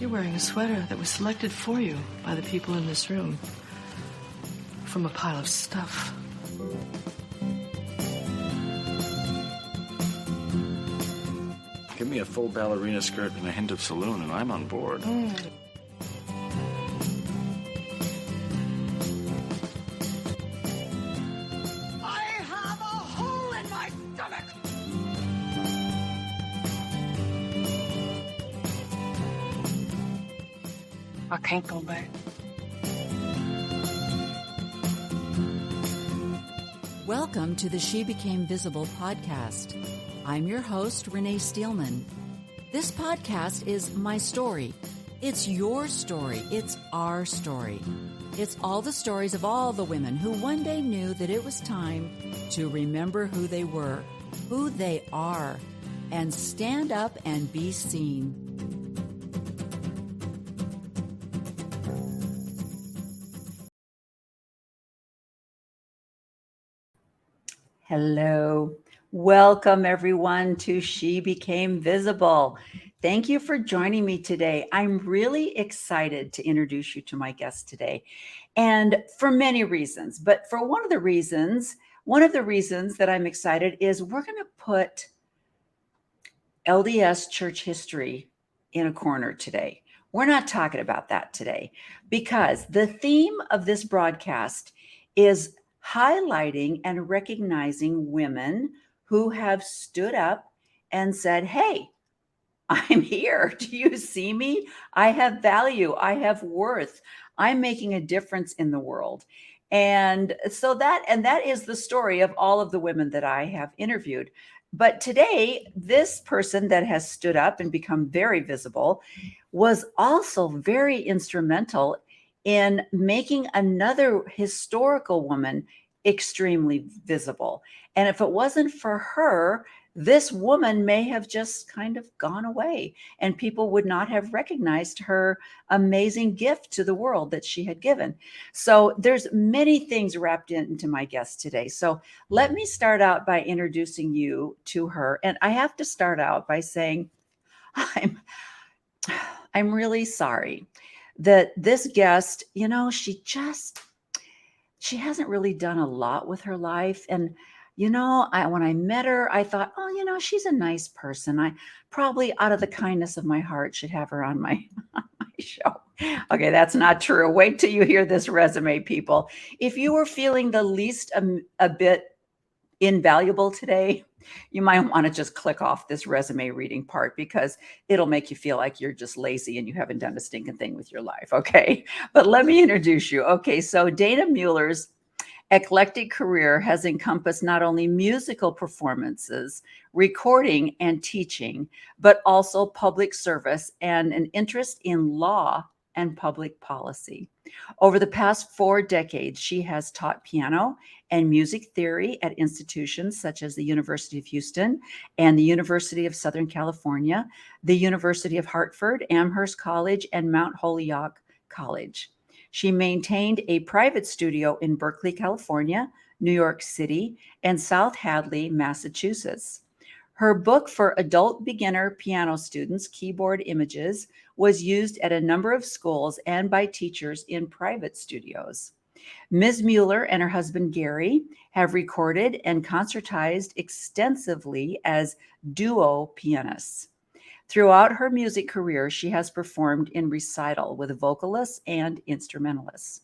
you're wearing a sweater that was selected for you by the people in this room from a pile of stuff. Give me a full ballerina skirt and a hint of saloon, and I'm on board. I have a hole in my stomach! I can't go back. Welcome to the She Became Visible podcast. I'm your host, Renee Steelman. This podcast is my story. It's your story. It's our story. It's all the stories of all the women who one day knew that it was time to remember who they were, who they are, and stand up and be seen. Hello. Welcome, everyone, to She Became Visible. Thank you for joining me today. I'm really excited to introduce you to my guest today, and for many reasons. But for one of the reasons that I'm excited is we're going to put LDS church history in a corner today. We're not talking about that today because the theme of this broadcast is highlighting and recognizing women who have stood up and said, hey, I'm here. Do you see me? I have value. I have worth. I'm making a difference in the world. And so that is the story of all of the women that I have interviewed. But today, this person that has stood up and become very visible was also very instrumental in making another historical woman extremely visible. And if it wasn't for her, this woman may have just kind of gone away and people would not have recognized her amazing gift to the world that she had given. So there's many things wrapped into my guest today. So let me start out by introducing you to her. And I have to start out by saying I'm really sorry that this guest, she hasn't really done a lot with her life. And, when I met her, I thought, she's a nice person. I probably out of the kindness of my heart should have her on my show. Okay, that's not true. Wait till you hear this resume, people. If you were feeling the least a bit invaluable today, you might want to just click off this resume reading part because it'll make you feel like you're just lazy and you haven't done a stinking thing with your life. Okay. But let me introduce you. Okay. So Dana Muller's eclectic career has encompassed not only musical performances, recording and teaching, but also public service and an interest in law and public policy. Over the past 4 decades, she has taught piano and music theory at institutions such as the University of Houston and the University of Southern California, the University of Hartford, Amherst College, and Mount Holyoke College. She maintained a private studio in Berkeley, California, New York City, and South Hadley, Massachusetts. Her book for adult beginner piano students, Keyboard Images, was used at a number of schools and by teachers in private studios. Ms. Muller and her husband, Gary, have recorded and concertized extensively as duo pianists. Throughout her music career, she has performed in recital with vocalists and instrumentalists.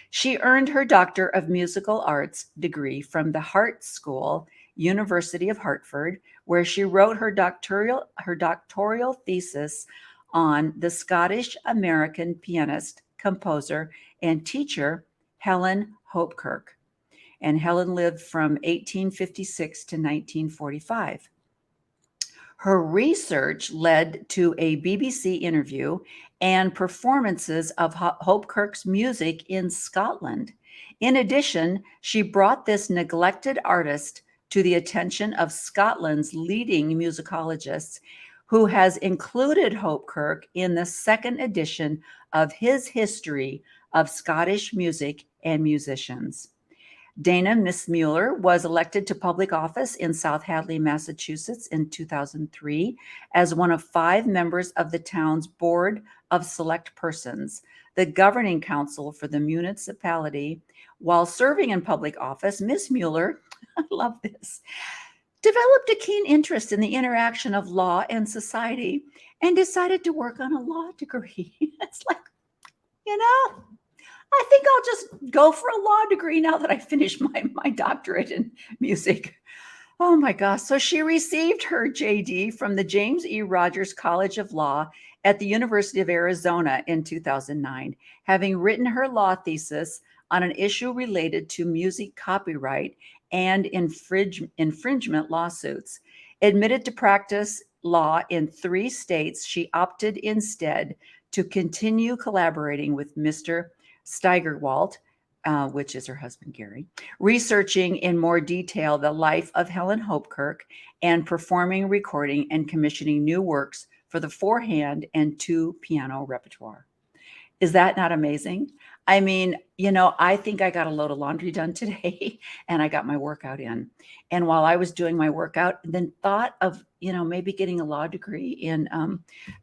She earned her Doctor of Musical Arts degree from the Hart School, University of Hartford, where she wrote her doctoral thesis on the Scottish-American pianist, composer, and teacher, Helen Hopekirk. And Helen lived from 1856 to 1945. Her research led to a BBC interview and performances of Hopekirk's music in Scotland. In addition, she brought this neglected artist to the attention of Scotland's leading musicologists, who has included Hopekirk in the 2nd edition of his History of Scottish Music and Musicians. Dana Miss Muller was elected to public office in South Hadley, Massachusetts in 2003 as one of 5 members of the town's Board of Select Persons, the governing council for the municipality. While serving in public office, Miss Muller, I love this, developed a keen interest in the interaction of law and society and decided to work on a law degree. It's like, I think I'll just go for a law degree now that I finished my doctorate in music. Oh my gosh. So she received her JD from the James E. Rogers College of Law at the University of Arizona in 2009, having written her law thesis on an issue related to music copyright and infringement lawsuits. Admitted to practice law in 3 states, she opted instead to continue collaborating with Mr. Steigerwalt, which is her husband, Gary, researching in more detail the life of Helen Hopekirk and performing, recording, and commissioning new works for the 4-hand and 2-piano repertoire. Is that not amazing? I mean, I think I got a load of laundry done today and I got my workout in. And while I was doing my workout, then thought of, maybe getting a law degree in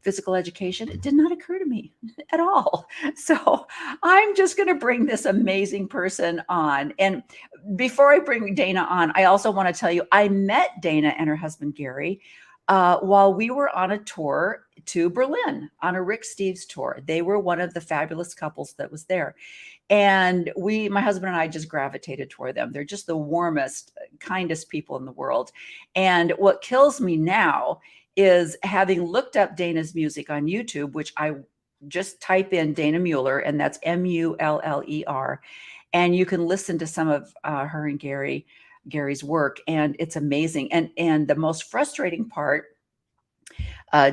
physical education. It did not occur to me at all. So I'm just going to bring this amazing person on. And before I bring Dana on, I also want to tell you, I met Dana and her husband, Gary, while we were on a tour to Berlin on a Rick Steves tour. They were one of the fabulous couples that was there. And my husband and I just gravitated toward them. They're just the warmest, kindest people in the world. And what kills me now is having looked up Dana's music on YouTube, which I just type in Dana Muller, and that's Muller. And you can listen to some of her and Gary's work, and it's amazing. And the most frustrating part,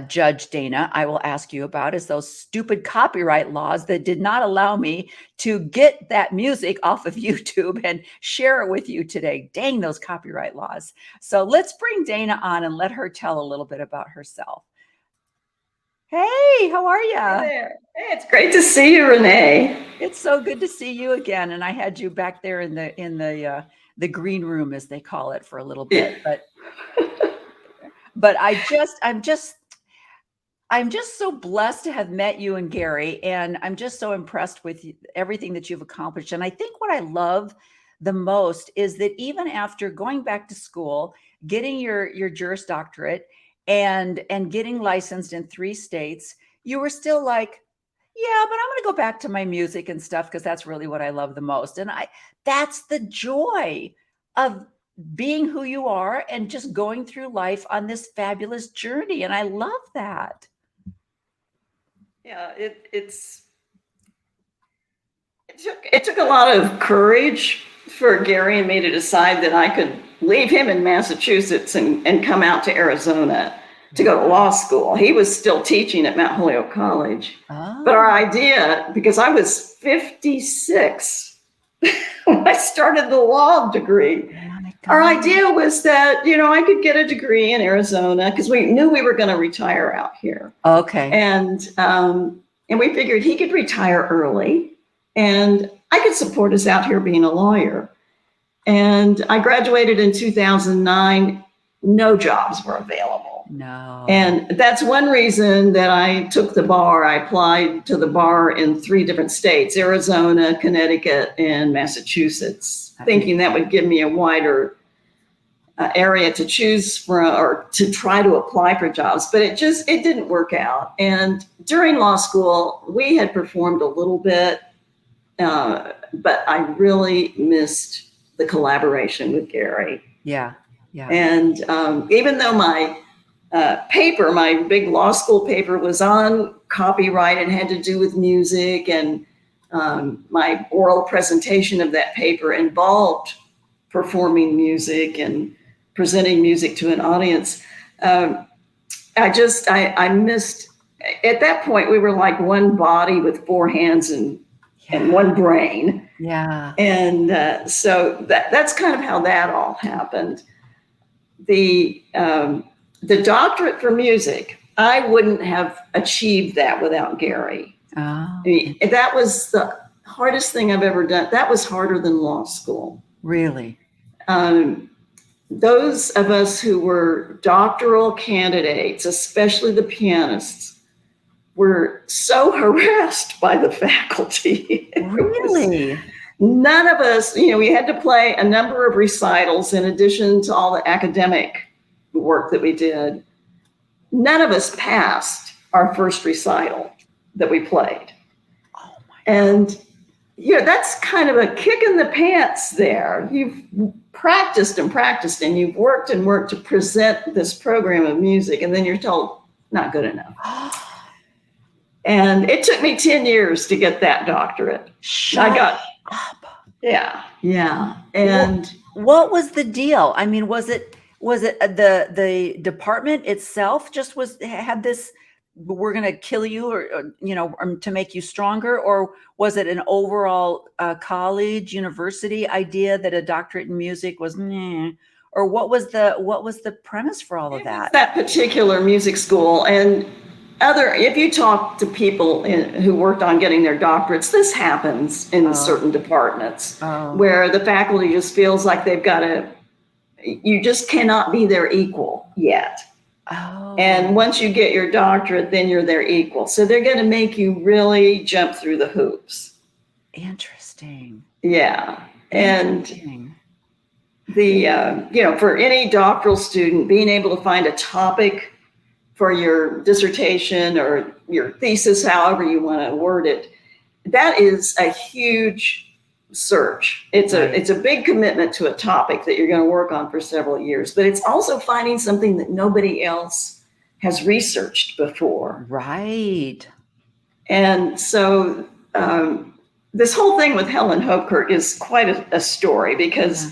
Judge Dana, I will ask you about is those stupid copyright laws that did not allow me to get that music off of YouTube and share it with you today. Dang those copyright laws. So let's bring Dana on and let her tell a little bit about herself. Hey, how are you? Hey there. Hey, it's great to see you, Renee. It's so good to see you again. And I had you back there in the green room, as they call it, for a little bit. But I'm just so blessed to have met you and Gary, and I'm just so impressed with everything that you've accomplished. And I think what I love the most is that even after going back to school, getting your Juris Doctorate, and getting licensed in 3 states, you were still like, yeah, but I'm going to go back to my music and stuff because that's really what I love the most. And that's the joy of being who you are and just going through life on this fabulous journey. And I love that. Yeah, it took a lot of courage for Gary and me to decide that I could leave him in Massachusetts and come out to Arizona to go to law school. He was still teaching at Mount Holyoke College. Oh. But our idea, because I was 56 when I started the law degree, our idea was that, I could get a degree in Arizona because we knew we were going to retire out here. Okay. And we figured he could retire early and I could support us out here being a lawyer. And I graduated in 2009. No jobs were available. No. And that's one reason that I took the bar. I applied to the bar in 3 different states, Arizona, Connecticut, and Massachusetts, thinking that would give me a wider area to choose from or to try to apply for jobs. But it didn't work out. And during law school, we had performed a little bit, but I really missed the collaboration with Gary. Yeah. Yeah. And even though my paper, my big law school paper, was on copyright and had to do with music, and my oral presentation of that paper involved performing music and presenting music to an audience, I missed. At that point, we were like one body with 4 hands and one brain. Yeah. And so that's kind of how that all happened. The doctorate for music, I wouldn't have achieved that without Gary. Oh. I mean, that was the hardest thing I've ever done. That was harder than law school. Really? Those of us who were doctoral candidates, especially the pianists, were so harassed by the faculty. Really? None of us, we had to play a number of recitals in addition to all the academic work that we did. None of us passed our first recital that we played. Oh my God. And that's kind of a kick in the pants there. You've practiced and practiced, and you've worked and worked to present this program of music, and then you're told, not good enough. And it took me 10 years to get that doctorate. Shut up. Yeah. And what was the deal? I mean, was it the department itself just had this, we're going to kill you or to make you stronger, or was it an overall college university idea that a doctorate in music was meh? Or what was the premise for all of that? That particular music school, and if you talk to people who worked on getting their doctorates, this happens in certain departments where the faculty just feels like you just cannot be their equal yet. Oh. And once you get your doctorate, then you're their equal. So they're going to make you really jump through the hoops. Interesting. Yeah. And for any doctoral student, being able to find a topic for your dissertation or your thesis, however you want to word it, that is a huge search. It's a big commitment to a topic that you're going to work on for several years, but it's also finding something that nobody else has researched before. Right. And so this whole thing with Helen Hopekirk is quite a story, because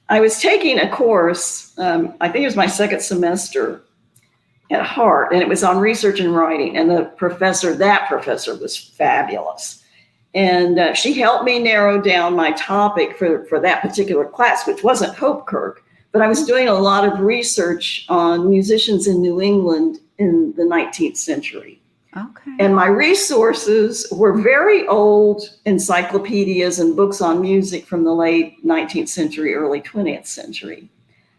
I was taking a course, I think it was my second semester at Hart, and it was on research and writing, and that professor was fabulous. And she helped me narrow down my topic for that particular class, which wasn't Hopekirk, but I was doing a lot of research on musicians in New England in the 19th century. Okay. And my resources were very old encyclopedias and books on music from the late 19th century, early 20th century.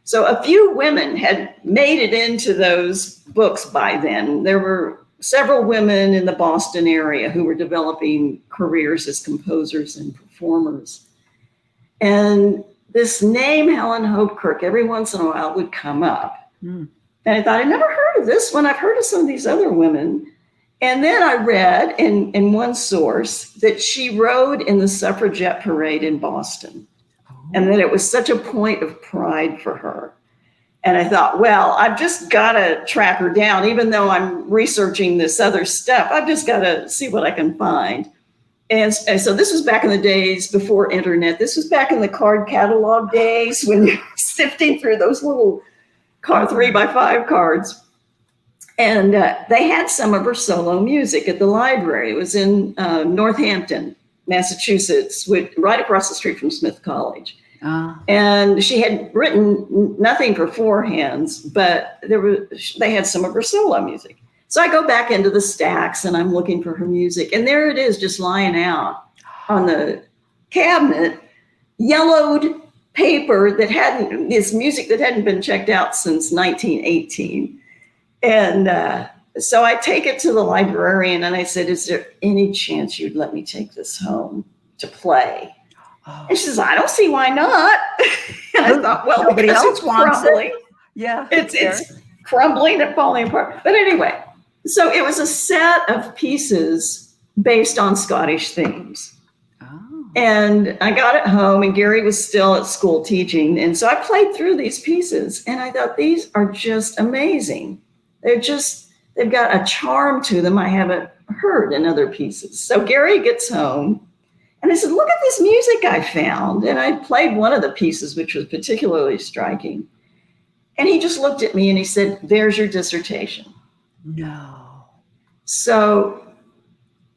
So a few women had made it into those books by then. There were several women in the Boston area who were developing careers as composers and performers. And this name, Helen Hopekirk, every once in a while would come up. And I thought, I'd never heard of this one. I've heard of some of these other women. And then I read in one source that she rode in the suffragette parade in Boston, and that it was such a point of pride for her. And I thought, well, I've just got to track her down. Even though I'm researching this other stuff, I've just got to see what I can find. And so this was back in the days before internet. This was back in the card catalog days when you're sifting through those little 3x5 cards. And they had some of her solo music at the library. It was in Northampton, Massachusetts, right across the street from Smith College. And she had written nothing for four hands, but they had some of her solo music. So I go back into the stacks and I'm looking for her music. And there it is, just lying out on the cabinet, yellowed paper this music that hadn't been checked out since 1918. And so I take it to the librarian and I said, is there any chance you'd let me take this home to play? And she says, I don't see why not. And I thought, well, nobody else wants crumbling. it. Yeah. It's crumbling and falling apart. But anyway, so it was a set of pieces based on Scottish themes. And I got it home and Gary was still at school teaching. And so I played through these pieces and I thought, these are just amazing. They've got a charm to them I haven't heard in other pieces. So Gary gets home and I said, look at this music I found. And I played one of the pieces, which was particularly striking. And he just looked at me and he said, there's your dissertation. No. So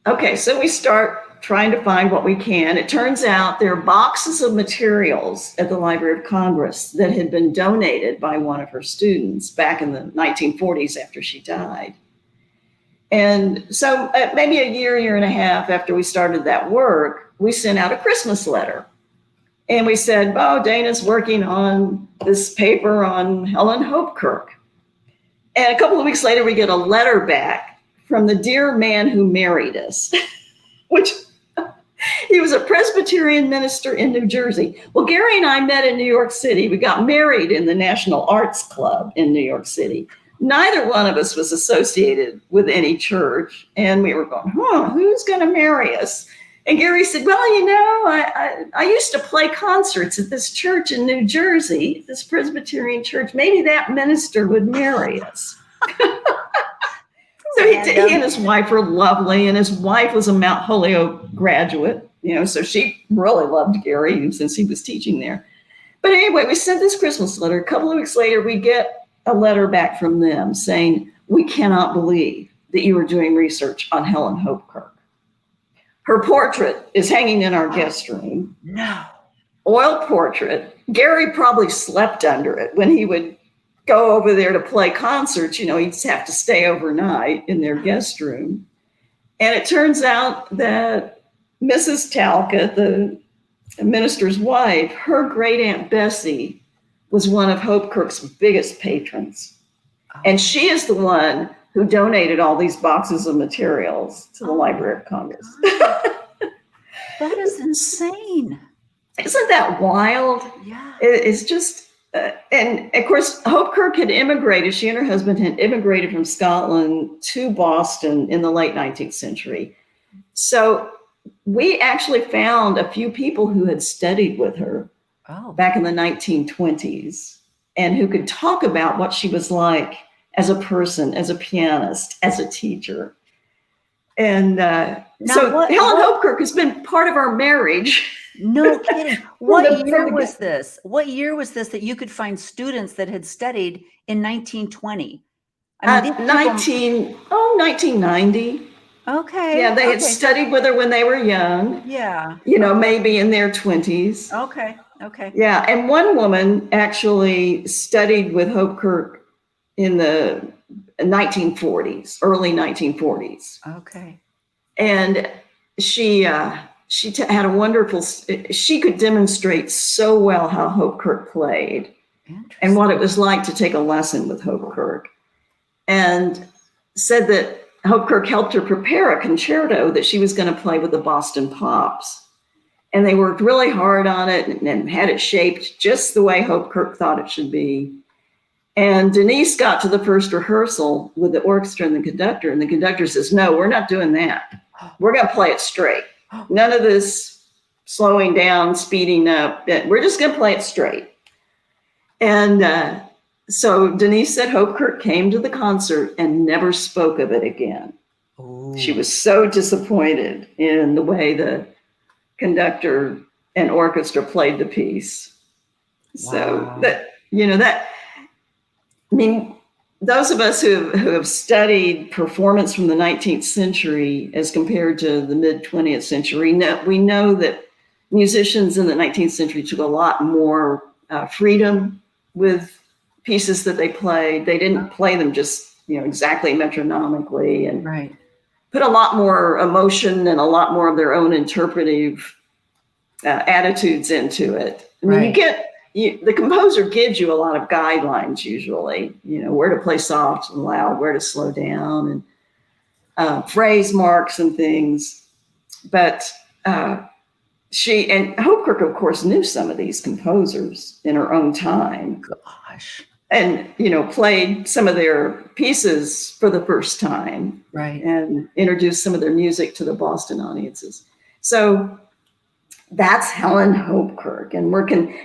we start trying to find what we can. It turns out there are boxes of materials at the Library of Congress that had been donated by one of her students back in the 1940s after she died. And so maybe a year and a half after we started that work, we sent out a Christmas letter. And we said, oh, Dana's working on this paper on Helen Hopekirk. And a couple of weeks later, we get a letter back from the dear man who married us, which he was a Presbyterian minister in New Jersey. Well, Gary and I met in New York City. We got married in the National Arts Club in New York City. Neither one of us was associated with any church. And we were going, who's going to marry us? And Gary said, well, you know, I used to play concerts at this church in New Jersey, this Presbyterian church. Maybe that minister would marry us. So he and his wife were lovely, and his wife was a Mount Holyoke graduate, you know, so she really loved Gary since he was teaching there. But anyway, we sent this Christmas letter. A couple of weeks later, we get a letter back from them saying, we cannot believe that you are doing research on Helen Hopekirk. Her portrait is hanging in our guest room. No. Oil portrait. Gary probably slept under it when he would go over there to play concerts. You know, he'd have to stay overnight in their guest room. And it turns out that Mrs. Talcott, the minister's wife, her great Aunt Bessie was one of Hopekirk's biggest patrons. And she is the one who donated all these boxes of materials to the Library of Congress. That is insane. Isn't that wild? Yeah. It's just, and of course, Hopekirk had immigrated. She and her husband had immigrated from Scotland to Boston in the late 19th century. So we actually found a few people who had studied with her back in the 1920s and who could talk about what she was like as a person, as a pianist, as a teacher. And Helen Hopekirk has been part of our marriage. No kidding. What year was this? What year was this that you could find students that had studied in 1920? I mean, 1990. Okay. Yeah, they had studied with her when they were young. Yeah. You know, maybe in their 20s. Okay. Okay. Yeah, and one woman actually studied with Hopekirk in the 1940s, early 1940s. Okay. And she had a wonderful, she could demonstrate so well how Hopekirk played and what it was like to take a lesson with Hopekirk, and said that Hopekirk helped her prepare a concerto that she was going to play with the Boston Pops. And they worked really hard on it and had it shaped just the way Hopekirk thought it should be. And Denise got to the first rehearsal with the orchestra and the conductor says, no, we're not doing that. We're going to play it straight. None of this slowing down, speeding up. We're just going to play it straight. And so Denise said Hopekirk came to the concert and never spoke of it again. Ooh. She was so disappointed in the way the conductor and orchestra played the piece. Wow. So that, you know, that, I mean, those of us who have studied performance from the 19th century as compared to the mid 20th century, we know that musicians in the 19th century took a lot more freedom with pieces that they played. They didn't play them just, you know, exactly metronomically, and put a lot more emotion and a lot more of their own interpretive attitudes into it. I mean, the composer gives you a lot of guidelines usually, you know, where to play soft and loud, where to slow down, and phrase marks and things. But she and Hopekirk, of course, knew some of these composers in her own time. Gosh. And, you know, played some of their pieces for the first time. Right. And introduced some of their music to the Boston audiences. So that's Helen Hopekirk. And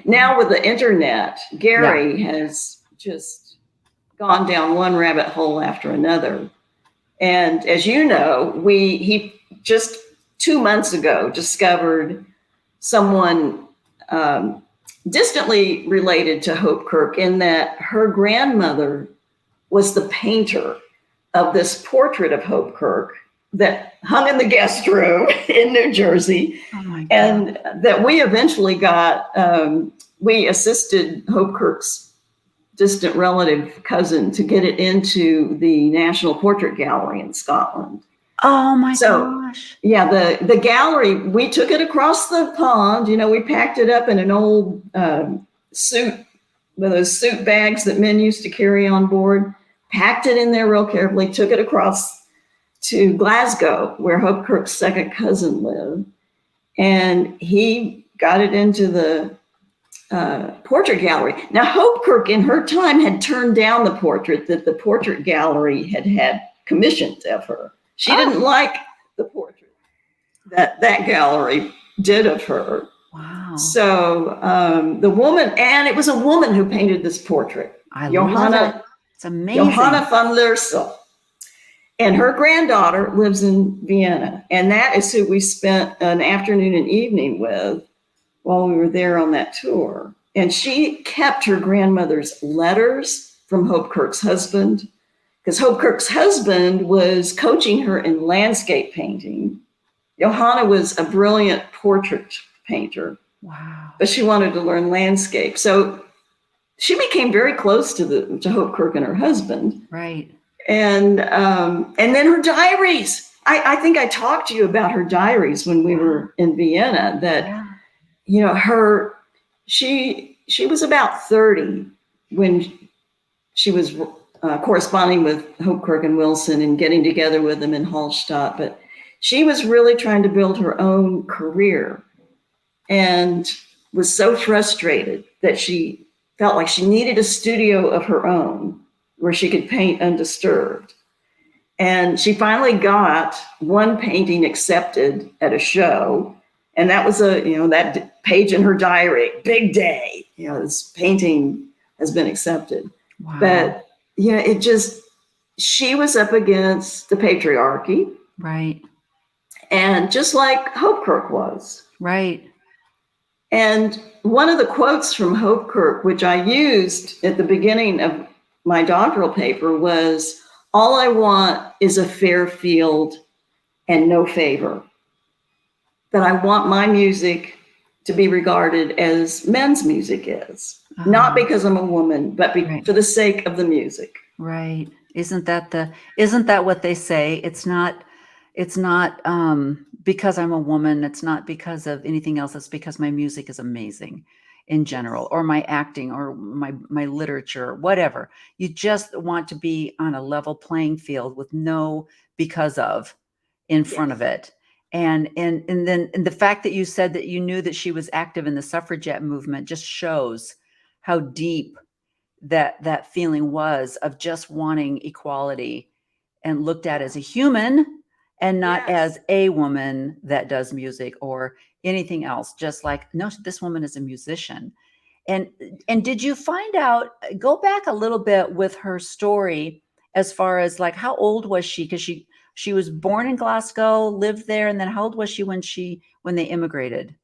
now with the internet, Gary has just gone down one rabbit hole after another. And as you know, he just 2 months ago discovered someone distantly related to Hopekirk in that her grandmother was the painter of this portrait of Hopekirk that hung in the guest room in New Jersey. Oh my God. And that we eventually got, we assisted Hopekirk's distant relative cousin to get it into the National Portrait Gallery in Scotland. Oh my So, gosh. yeah, the gallery, we took it across the pond. We packed it up in an old suit, with those suit bags that men used to carry on board, packed it in there real carefully, took it across to Glasgow, where Hopekirk's second cousin lived. And he got it into the portrait gallery. Now, Hopekirk in her time had turned down the portrait that the portrait gallery had commissioned of her. She didn't like the portrait that gallery did of her. Wow. So the woman, and it was a woman who painted this portrait. I love it. It's amazing. Johanna von Lersel. And her granddaughter lives in Vienna. And that is who we spent an afternoon and evening with while we were there on that tour. And she kept her grandmother's letters from Hopekirk's husband, because Hopekirk's husband was coaching her in landscape painting. Johanna was a brilliant portrait painter. Wow. But she wanted to learn landscape. So she became very close to Hopekirk and her husband. Right. And then her diaries. I think I talked to you about her diaries when we were in Vienna, that, she was about 30 when she was corresponding with Hopekirk and Wilson and getting together with them in Hallstatt. But she was really trying to build her own career and was so frustrated that she felt like she needed a studio of her own where she could paint undisturbed. And she finally got one painting accepted at a show. And that was that page in her diary, big day, this painting has been accepted. Wow. But, she was up against the patriarchy. Right. And just like Hopekirk was. Right. And one of the quotes from Hopekirk, which I used at the beginning of my doctoral paper, was, "All I want is a fair field and no favor." That I want my music to be regarded as men's music is, not because I'm a woman, but for the sake of the music. Right. Isn't that what they say? It's not because I'm a woman. It's not because of anything else. It's because my music is amazing in general, or my acting, or my literature, whatever. You just want to be on a level playing field with no because of in front of it. And then the fact that you said that you knew that she was active in the suffragette movement just shows how deep that feeling was of just wanting equality and looked at as a human and not as a woman that does music or anything else. Just like, no, this woman is a musician. And did you find out, go back a little bit with her story as far as like, how old was she? Because she was born in Glasgow, lived there, and then how old was she when they immigrated?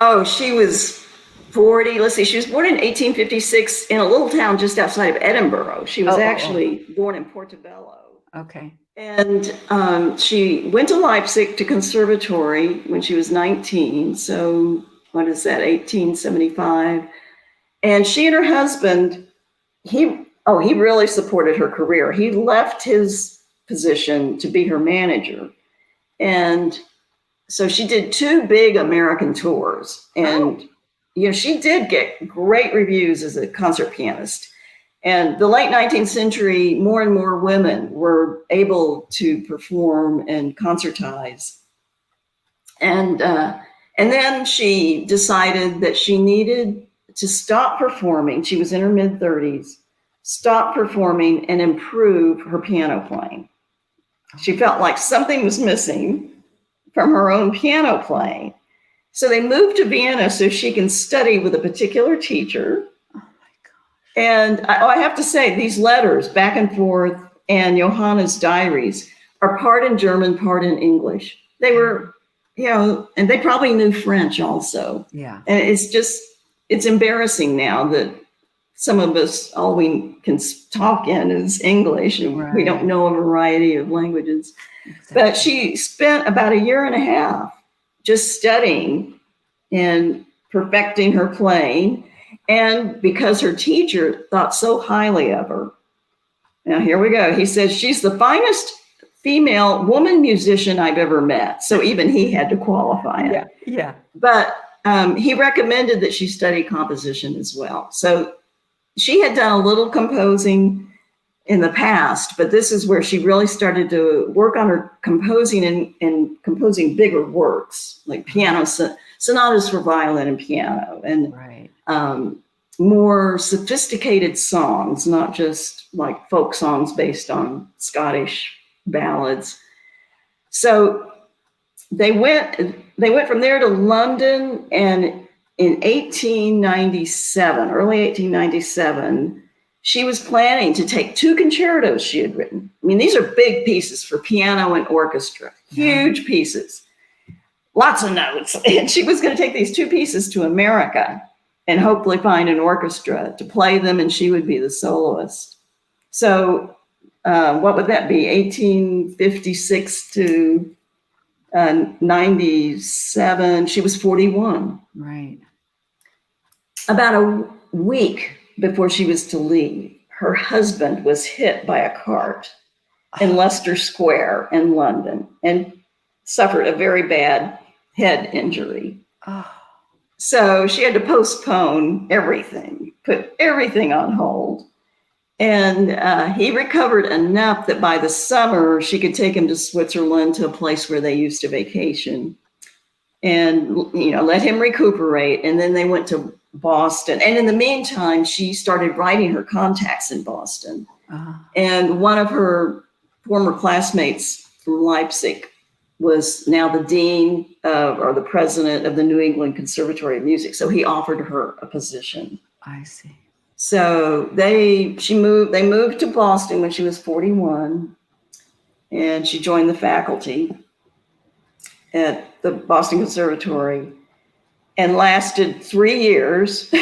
Oh, she was 40. Let's see, she was born in 1856 in a little town just outside of Edinburgh. She was actually born in Portobello. Okay. And she went to Leipzig to conservatory when she was 19. So what is that, 1875? And she and her husband, he really supported her career. He left his position to be her manager. And so she did 2 big American tours. And, she did get great reviews as a concert pianist. And the late 19th century, more and more women were able to perform and concertize. And then she decided that she needed to stop performing. She was in her mid-30s, stop performing and improve her piano playing. She felt like something was missing from her own piano playing. So they moved to Vienna so she can study with a particular teacher. Oh my God. And I have to say, these letters back and forth and Johanna's diaries are part in German, part in English. They were, and they probably knew French also. Yeah. And it's embarrassing now that some of us, all we can talk in is English, and we don't know a variety of languages. Exactly. But she spent about 1.5 years just studying and perfecting her playing. And because her teacher thought so highly of her. Now, here we go. He says, she's the finest female woman musician I've ever met. So even he had to qualify it. Yeah. But he recommended that she study composition as well. So she had done a little composing in the past, but this is where she really started to work on her composing and composing bigger works, like piano sonatas for violin and piano, and more sophisticated songs, not just like folk songs based on Scottish ballads. So they went from there to London, and in 1897, early 1897, she was planning to take 2 concertos she had written. I mean, these are big pieces for piano and orchestra, huge pieces, lots of notes. And she was going to take these 2 pieces to America and hopefully find an orchestra to play them, and she would be the soloist. So what would that be, 1856 to 97? She was 41. Right. About a week before she was to leave, her husband was hit by a cart in Leicester Square in London and suffered a very bad head injury. Oh. So she had to postpone everything, put everything on hold. And he recovered enough that by the summer, she could take him to Switzerland, to a place where they used to vacation, and, you know, let him recuperate. And then they went to Boston. And in the meantime, she started writing her contacts in Boston. And one of her former classmates from Leipzig was now the dean or the president of the New England Conservatory of Music. So he offered her a position. I see. So they moved to Boston when she was 41, and she joined the faculty at the Boston Conservatory and lasted 3 years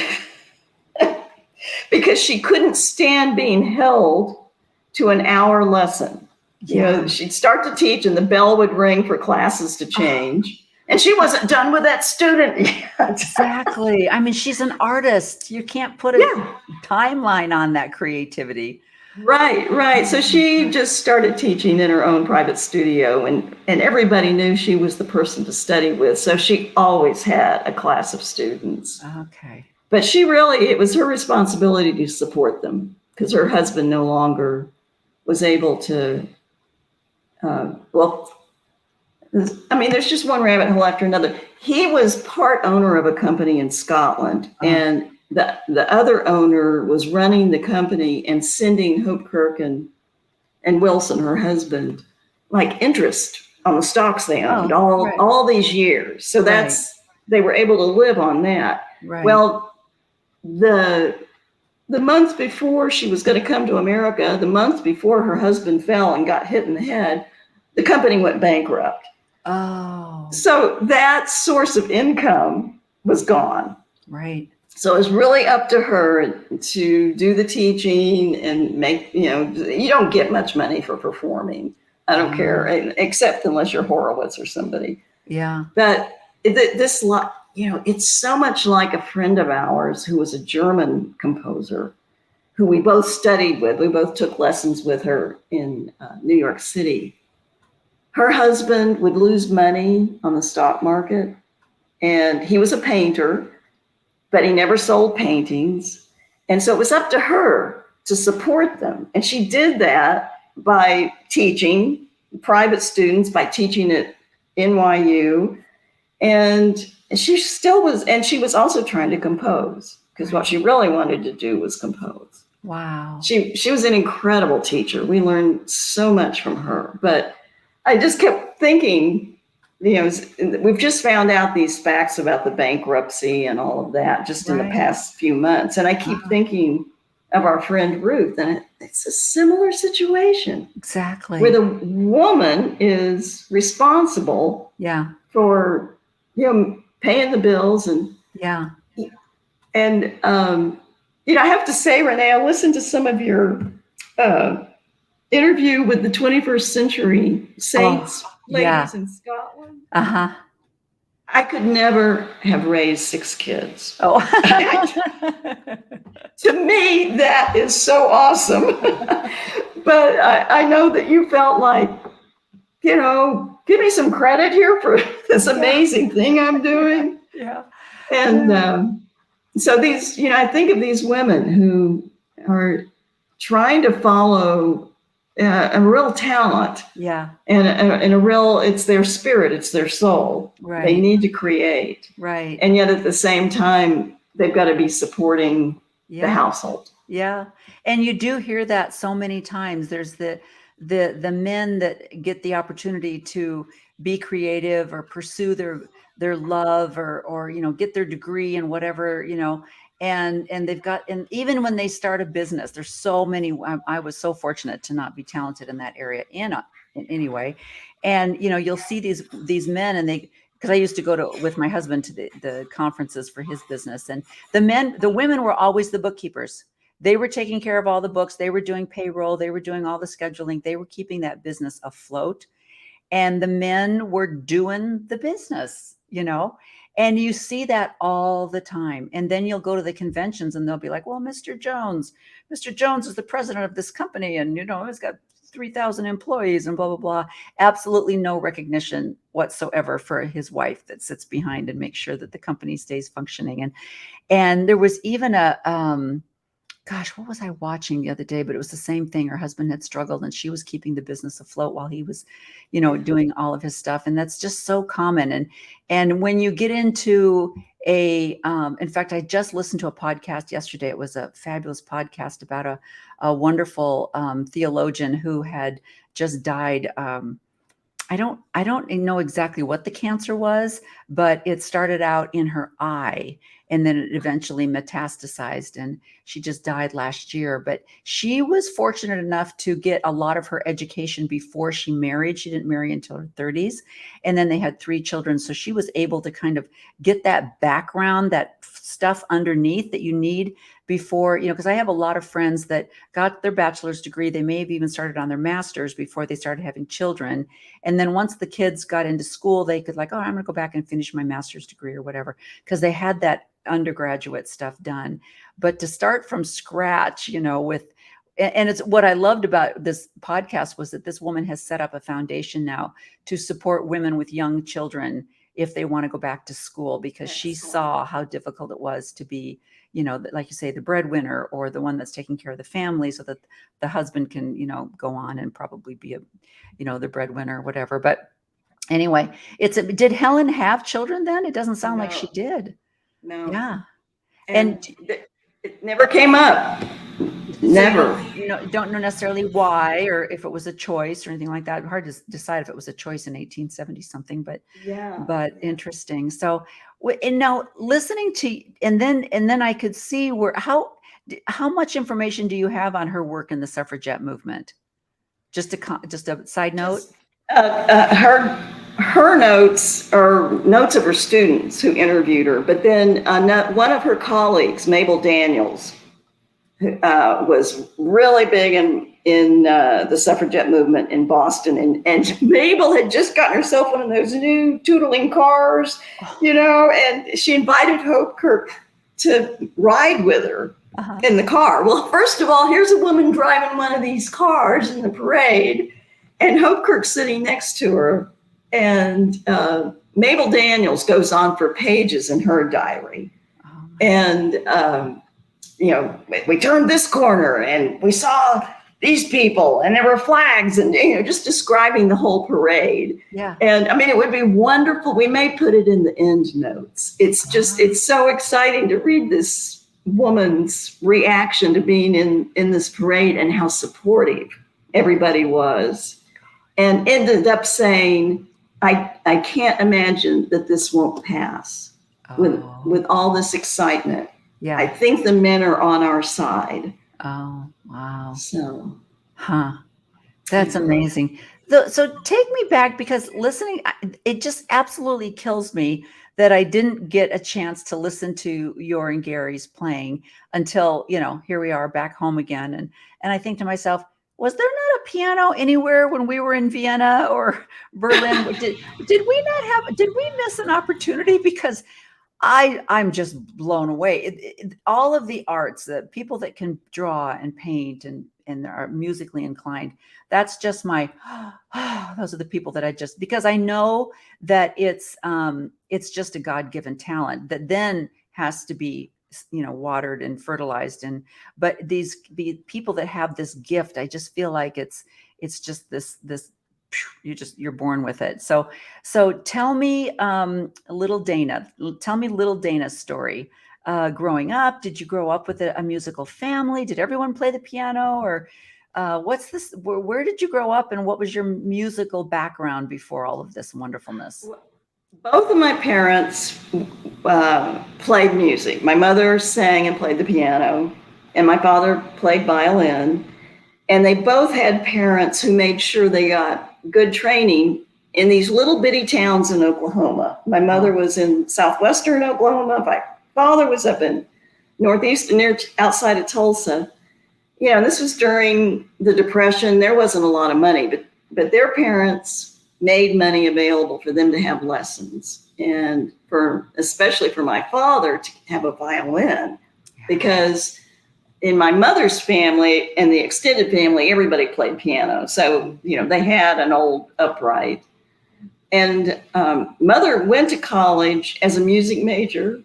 because she couldn't stand being held to an hour lesson. You know, she'd start to teach and the bell would ring for classes to change. And she wasn't done with that student yet. Exactly. I mean, she's an artist. You can't put a timeline on that creativity. Right. So she just started teaching in her own private studio, and everybody knew she was the person to study with. So she always had a class of students. Okay. But it was her responsibility to support them, because her husband no longer was able to, there's just one rabbit hole after another. He was part owner of a company in Scotland, and the other owner was running the company and sending Hopekirk and Wilson, her husband, like interest on the stocks they owned all these years. So they were able to live on that. Right. Well, the month before she was going to come to America, the month before her husband fell and got hit in the head, the company went bankrupt. Oh. So that source of income was gone. Right. So it was really up to her to do the teaching and make, you don't get much money for performing. I don't care, except unless you're Horowitz or somebody. Yeah. But it's so much like a friend of ours who was a German composer who we both studied with. We both took lessons with her in New York City. Her husband would lose money on the stock market, and he was a painter, but he never sold paintings. And so it was up to her to support them. And she did that by teaching private students, by teaching at NYU. And she still was, and she was also trying to compose, because what she really wanted to do was compose. Wow. She was an incredible teacher. We learned so much from her. But I just kept thinking, we've just found out these facts about the bankruptcy and all of that just in the past few months. And I keep thinking of our friend Ruth, and it's a similar situation. Exactly. Where the woman is responsible for, paying the bills and I have to say, Renee, I listened to some of your interview with the 21st century saints ladies in Scotland. I could never have raised 6 kids. Oh. To me, that is so awesome. But I know that you felt like give me some credit here for this amazing thing I'm doing. Yeah. And so these, I think of these women who are trying to follow a real talent. Yeah. And a real, it's their spirit, it's their soul. Right. They need to create. Right. And yet at the same time, they've got to be supporting the household. Yeah. And you do hear that so many times. There's the men that get the opportunity to be creative or pursue their love or get their degree and whatever, and they've got, and even when they start a business, there's so many. I was so fortunate to not be talented in that area in any way. And you'll see these men, and because I used to go with my husband to the conferences for his business, and the women were always the bookkeepers. They were taking care of all the books. They were doing payroll. They were doing all the scheduling. They were keeping that business afloat. And the men were doing the business, and you see that all the time. And then you'll go to the conventions and they'll be like, well, Mr. Jones is the president of this company. And, he's got 3,000 employees and blah, blah, blah. Absolutely no recognition whatsoever for his wife that sits behind and makes sure that the company stays functioning. And there was even what was I watching the other day? But it was the same thing. Her husband had struggled and she was keeping the business afloat while he was, doing all of his stuff. And that's just so common. And when you get into in fact, I just listened to a podcast yesterday. It was a fabulous podcast about a wonderful theologian who had just died. I don't know exactly what the cancer was, but it started out in her eye and then it eventually metastasized and she just died last year. But she was fortunate enough to get a lot of her education before she married. She didn't marry until her 30s. And then they had 3 children. So she was able to kind of get that background, that stuff underneath that you need before, because I have a lot of friends that got their bachelor's degree. They may have even started on their master's before they started having children. And then once the kids got into school, they could I'm going to go back and finish my master's degree or whatever, because they had that undergraduate stuff done. But to start from scratch, and it's what I loved about this podcast was that this woman has set up a foundation now to support women with young children if they want to go back to school, because she saw how difficult it was to be, like you say, the breadwinner or the one that's taking care of the family so that the husband can, go on and probably be the breadwinner or whatever. But anyway, did Helen have children then? It doesn't sound like she did. No. Yeah. And it never came up. Never. Don't know necessarily why or if it was a choice or anything like that. Hard to decide if it was a choice in 1870 something, but interesting. So, and now listening to, and then I could see how much information do you have on her work in the suffragette movement? Just a side note. Her notes are notes of her students who interviewed her, but then one of her colleagues, Mabel Daniels, was really big in the suffragette movement in Boston, and Mabel had just gotten herself one of those new tootling cars, and she invited Hopekirk to ride with her in the car. Well, first of all, here's a woman driving one of these cars in the parade, and Hopekirk sitting next to her, and Mabel Daniels goes on for pages in her diary, and we turned this corner and we saw these people and there were flags and, just describing the whole parade. Yeah. And I mean, it would be wonderful. We may put it in the end notes. It's just, it's so exciting to read this woman's reaction to being in this parade and how supportive everybody was, and ended up saying, I can't imagine that this won't pass with all this excitement. Yeah. I think the men are on our side. Oh, wow. So, that's amazing. So take me back, because listening, it just absolutely kills me that I didn't get a chance to listen to your and Gary's playing until, here we are back home again. And I think to myself, was there not a piano anywhere when we were in Vienna or Berlin? Did we miss an opportunity? Because I'm just blown away. All of the arts, the people that can draw and paint and are musically inclined, that's just my those are the people that I just, because I know that it's just a God-given talent that then has to be, watered and fertilized. And but the people that have this gift, I just feel like it's just this you're born with it. So tell me, little Dana. Tell me little Dana's story. Growing up, did you grow up with a musical family? Did everyone play the piano, or what's this? Where did you grow up, and what was your musical background before all of this wonderfulness? Both of my parents played music. My mother sang and played the piano, and my father played violin. And they both had parents who made sure they got good training in these little bitty towns in Oklahoma. My mother was in southwestern Oklahoma. My father was up in northeast, near outside of Tulsa. This was during the Depression. There wasn't a lot of money, but their parents made money available for them to have lessons, and especially for my father to have a violin, because in my mother's family and the extended family, everybody played piano. So, they had an old upright. And mother went to college as a music major,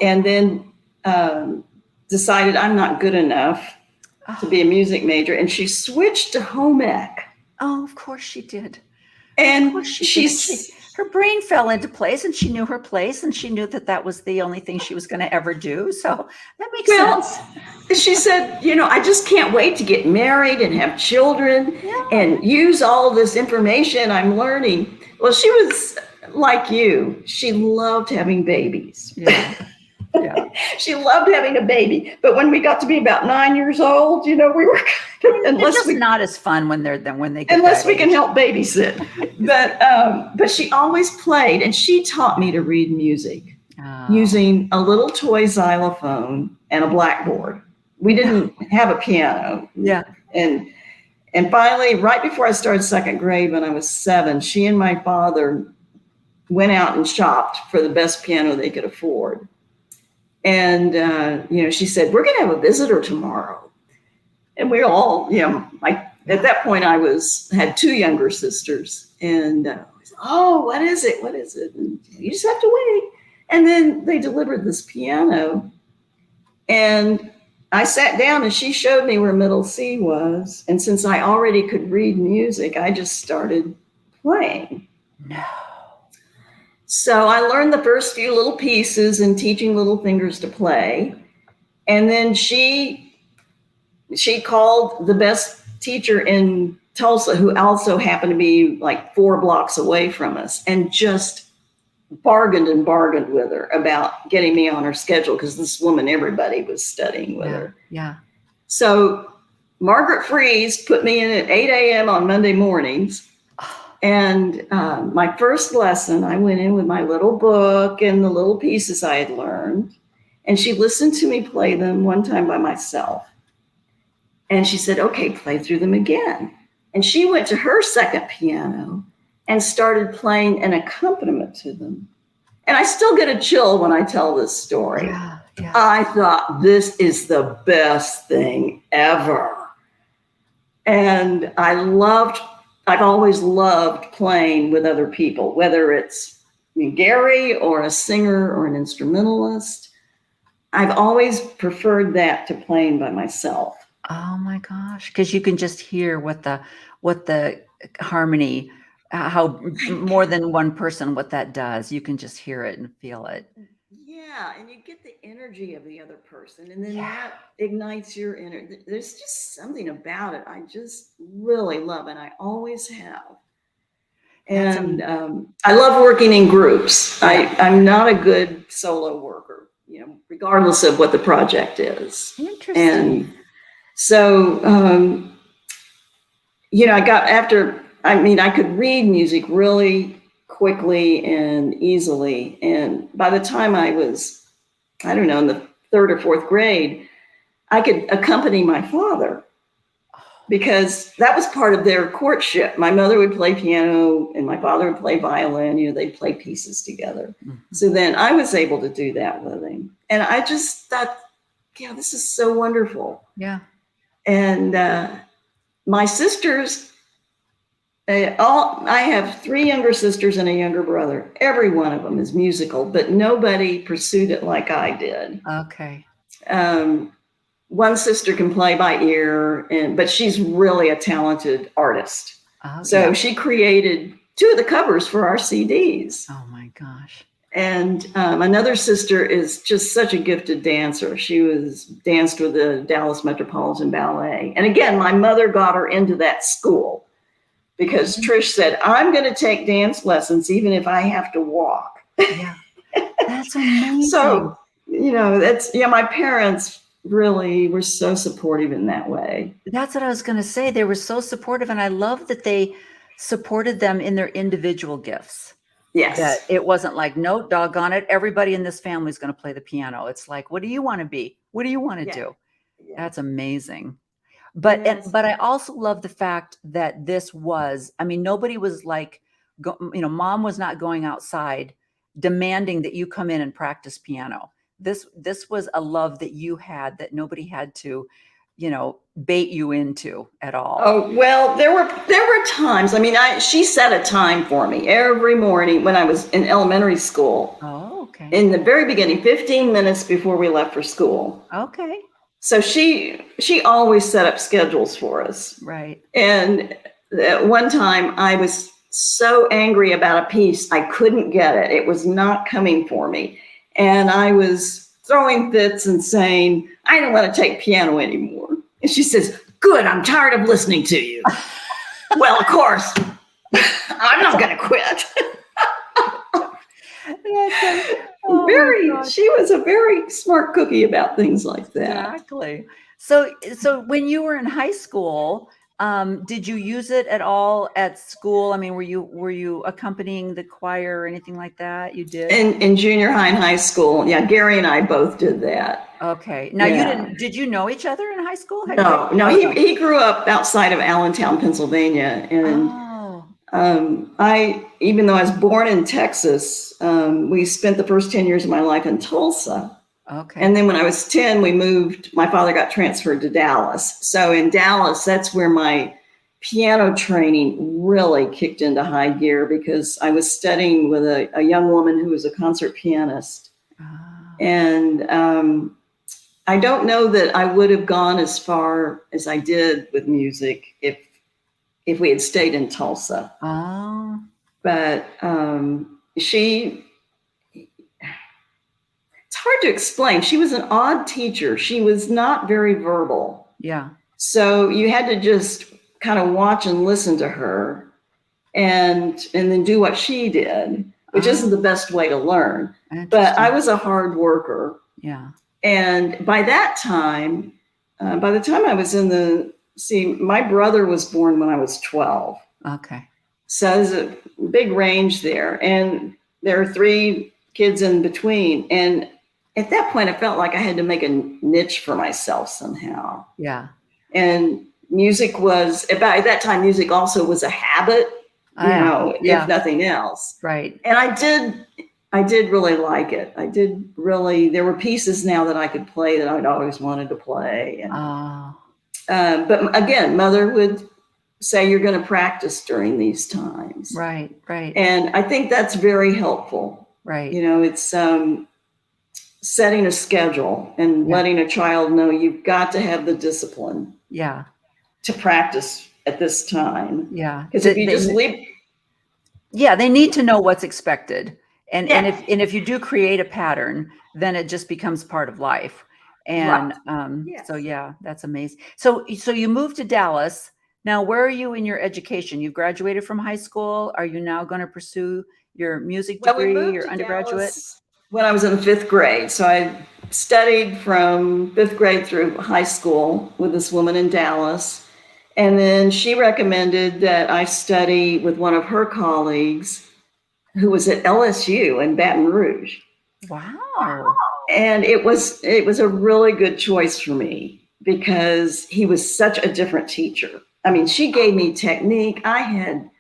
and then decided I'm not good enough to be a music major. And she switched to home ec. Oh, of course she did. And her brain fell into place, and she knew her place, and she knew that was the only thing she was going to ever do. So that makes sense. She said, I just can't wait to get married and have children and use all this information I'm learning. Well, she was like you. She loved having babies. Yeah. She loved having a baby. But when we got to be about 9 years old, we were it's just not as fun when they get unless we can help babysit. But she always played, and she taught me to read music using a little toy xylophone and a blackboard. We didn't have a piano. Yeah. And finally, right before I started second grade, when I was 7, she and my father went out and shopped for the best piano they could afford. And, she said, we're going to have a visitor tomorrow. And we all, at that point I had 2 younger sisters, and what is it? What is it? And you just have to wait. And then they delivered this piano, and I sat down and she showed me where middle C was. And since I already could read music, I just started playing. No. So I learned the first few little pieces and teaching little fingers to play. And then she called the best teacher in Tulsa, who also happened to be like 4 blocks away from us, and just bargained with her about getting me on her schedule, because this woman, everybody was studying with her. Yeah. So Margaret Freeze put me in at 8 a.m. on Monday mornings. And my first lesson, I went in with my little book and the little pieces I had learned. And she listened to me play them one time by myself. And she said, okay, play through them again. And she went to her second piano and started playing an accompaniment to them. And I still get a chill when I tell this story. Yeah. I thought, this is the best thing ever. And I've always loved playing with other people, whether it's Gary or a singer or an instrumentalist. I've always preferred that to playing by myself. Oh my gosh. Because you can just hear what the harmony, how more than one person, what that does. You can just hear it and feel it. Yeah, and you get the energy of the other person, and then that ignites your energy. There's just something about it I just really love, and I always have. And I love working in groups. I'm not a good solo worker, regardless of what the project is. Interesting. And so, I could read music really quickly and easily. And by the time I was, in the 3rd or 4th grade, I could accompany my father because that was part of their courtship. My mother would play piano and my father would play violin. You know, they'd play pieces together. Mm-hmm. So then I was able to do that with him. And I just thought, yeah, this is so wonderful. Yeah. And my sisters, I have 3 younger sisters and a younger brother. Every one of them is musical, but nobody pursued it like I did. Okay. One sister can play by ear, but she's really a talented artist. So she created 2 of the covers for our CDs. Oh my gosh. And another sister is just such a gifted dancer. She danced with the Dallas Metropolitan Ballet. And again, my mother got her into that school because Trish said, I'm going to take dance lessons even if I have to walk. Yeah. That's amazing. So, you know, my parents really were so supportive in that way. That's what I was going to say. They were so supportive. And I love that they supported them in their individual gifts. Yes. That it wasn't like, no, doggone it, everybody in this family is going to play the piano. It's like, what do you want to be? What do you want to do? Yeah. That's amazing. But but I also love the fact that this was, I mean, nobody was like, mom was not going outside demanding that you come in and practice piano. This was a love that you had that nobody had to, bait you into at all. Oh, well, there were times. I mean, she set a time for me every morning when I was in elementary school. Oh, okay. In the very beginning, 15 minutes before we left for school. Okay. So she always set up schedules for us. Right. And at one time I was so angry about a piece, I couldn't get it. It was not coming for me. And I was throwing fits and saying, I don't want to take piano anymore. And she says, good, I'm tired of listening to you. Well, of course, I'm not going to quit. She was a very smart cookie about things like that. Exactly. So when you were in high school, did you use it at all at school? I mean, were you accompanying the choir or anything like that? You did? In junior high and high school. Yeah, Gary and I both did that. Okay. Now did you know each other in high school? No, he grew up outside of Allentown, Pennsylvania. And even though I was born in Texas, we spent the first 10 years of my life in Tulsa. Okay. And then when I was 10, my father got transferred to Dallas. So in Dallas, that's where my piano training really kicked into high gear because I was studying with a young woman who was a concert pianist. Oh. And I don't know that I would have gone as far as I did with music if we had stayed in Tulsa. Oh. But it's hard to explain. She was an odd teacher. She was not very verbal. Yeah. So you had to just kind of watch and listen to her and then do what she did, which isn't the best way to learn. But I was a hard worker. Yeah. And by that time, by the time I was my brother was born when I was 12. Okay. So there's a big range there. And there are 3 kids in between. And at that point, I felt like I had to make a niche for myself somehow. Yeah. And by that time, music also was a habit, if nothing else. Right. And I did really like it. There were pieces now that I could play that I'd always wanted to play. And, but again, Mother would say, you're going to practice during these times. Right, right. And I think that's very helpful. Right. It's setting a schedule and letting a child know you've got to have the discipline. Yeah. To practice at this time. Yeah. Because if you just leave. Yeah, they need to know what's expected. And if you do create a pattern, then it just becomes part of life. And so that's amazing. So you moved to Dallas. Now, where are you in your education? You've graduated from high school. Are you now going to pursue your music degree, your undergraduate? Dallas when I was in 5th grade. So I studied from 5th grade through high school with this woman in Dallas. And then she recommended that I study with one of her colleagues who was at LSU in Baton Rouge. Wow. And it was a really good choice for me because he was such a different teacher. I mean, she gave me technique. I had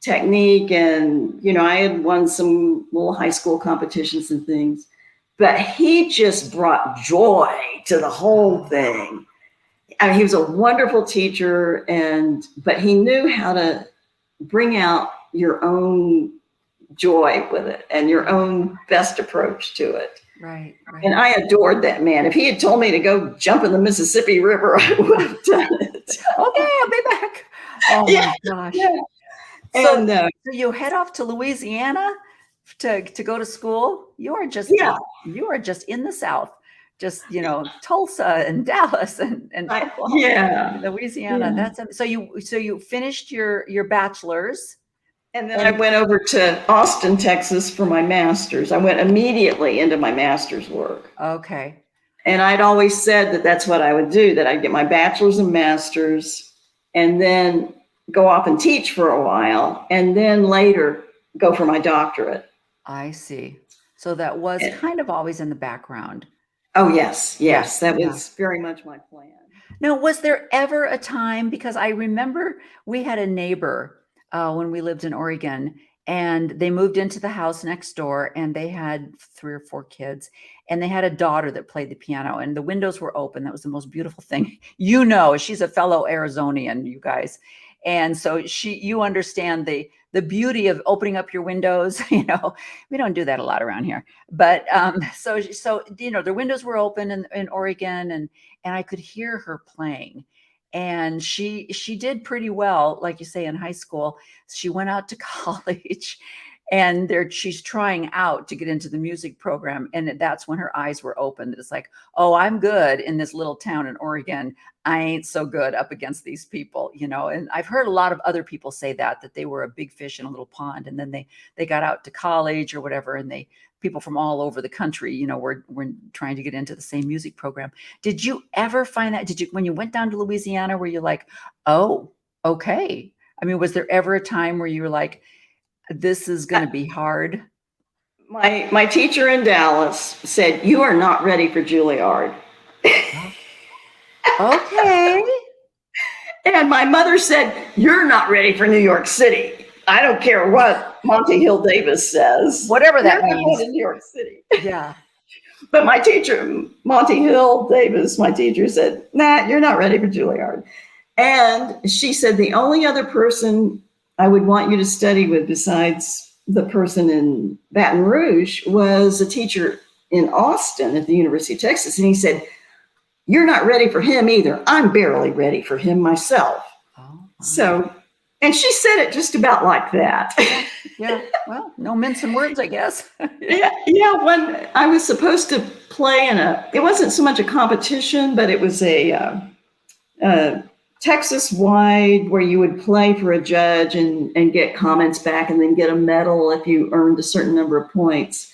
technique, and, you know, I had won some little high school competitions and things, but he just brought joy to the whole thing. I mean, he was a wonderful teacher, but he knew how to bring out your own joy with it and your own best approach to it. Right. And I adored that man. If he had told me to go jump in the Mississippi River, I would have done it. Okay, I'll be back. Oh my gosh. Yeah. So, And so you head off to Louisiana to go to school. You are just in the South, just, you know, Tulsa and Dallas and Oklahoma, Louisiana. Yeah. That's so you finished your bachelor's. And then I went over to Austin, Texas for my master's. I went immediately into my master's work. Okay. And I'd always said that that's what I would do, that I'd get my bachelor's and master's and then go off and teach for a while and then later go for my doctorate. I see. So that was kind of always in the background. Oh, yes. That was very much my plan. Now, was there ever a time, because I remember we had a neighbor when we lived in Oregon, and they moved into the house next door, and they had 3 or 4 kids, and they had a daughter that played the piano, and the windows were open. That was the most beautiful thing. You know, she's a fellow Arizonian, you guys. And so you understand the beauty of opening up your windows. You know, we don't do that a lot around here, but so you know, the windows were open in Oregon, and I could hear her playing. And she did pretty well, like you say, in high school. She went out to college, and she's trying out to get into the music program. And that's when her eyes were opened. It's like, oh, I'm good in this little town in Oregon. I ain't so good up against these people, you know. And I've heard a lot of other people say that they were a big fish in a little pond, and then they got out to college or whatever, and people from all over the country, you know, were trying to get into the same music program. Did you ever find that? When you went down to Louisiana, were you like, oh, okay? I mean, was there ever a time where you were like, this is going to be hard? My teacher in Dallas said, you are not ready for Juilliard. Okay. And my mother said, you're not ready for New York City. I don't care what Monty Hill Davis says. Whatever that means. In New York City. Yeah. But my teacher, Monty Hill Davis, my teacher said, nah, you're not ready for Juilliard. And she said, the only other person I would want you to study with besides the person in Baton Rouge was a teacher in Austin at the University of Texas. And he said, you're not ready for him either. I'm barely ready for him myself. Oh, so, and she said it just about like that. Yeah. Well, no mincing words, I guess. Yeah. When I was supposed to play it wasn't so much a competition, but it was a Texas-wide where you would play for a judge and get comments back and then get a medal if you earned a certain number of points.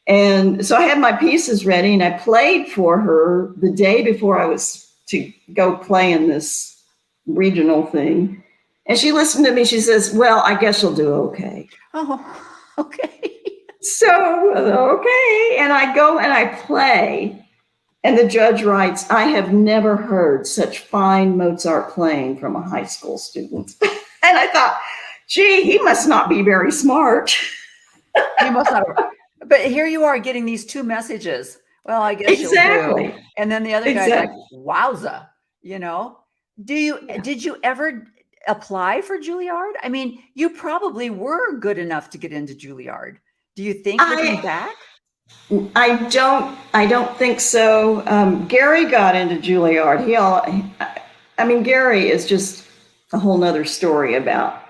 And so I had my pieces ready, and I played for her the day before I was to go play in this regional thing. And she listened to me. She says, well, I guess you'll do okay. Oh, okay. So, okay. And I go and I play. And the judge writes, I have never heard such fine Mozart playing from a high school student. And I thought, gee, he must not be very smart. He must not. But here you are getting these 2 messages. Well, I guess you'll do. And then the other guy's like, wowza, you know. Did you ever apply for Juilliard? I mean, you probably were good enough to get into Juilliard. Do you think looking back? I don't think so. Gary got into Juilliard. Gary is just a whole nother story about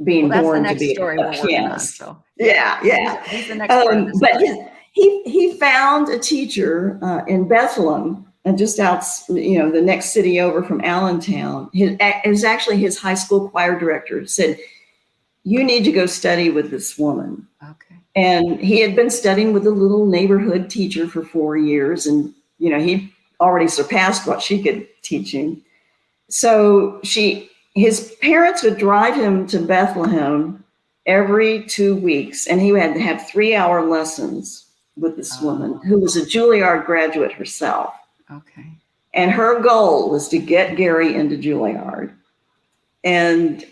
being born to be a pianist. Yeah. He's the next part of this but he found a teacher in Bethlehem, and just out, the next city over from Allentown. It was actually his high school choir director said, you need to go study with this woman. Okay. And he had been studying with a little neighborhood teacher for 4 years, and he already surpassed what she could teach him. So his parents would drive him to Bethlehem every 2 weeks, and he had to have 3-hour lessons with this woman who was a Juilliard graduate herself. Okay. And her goal was to get Gary into Juilliard. And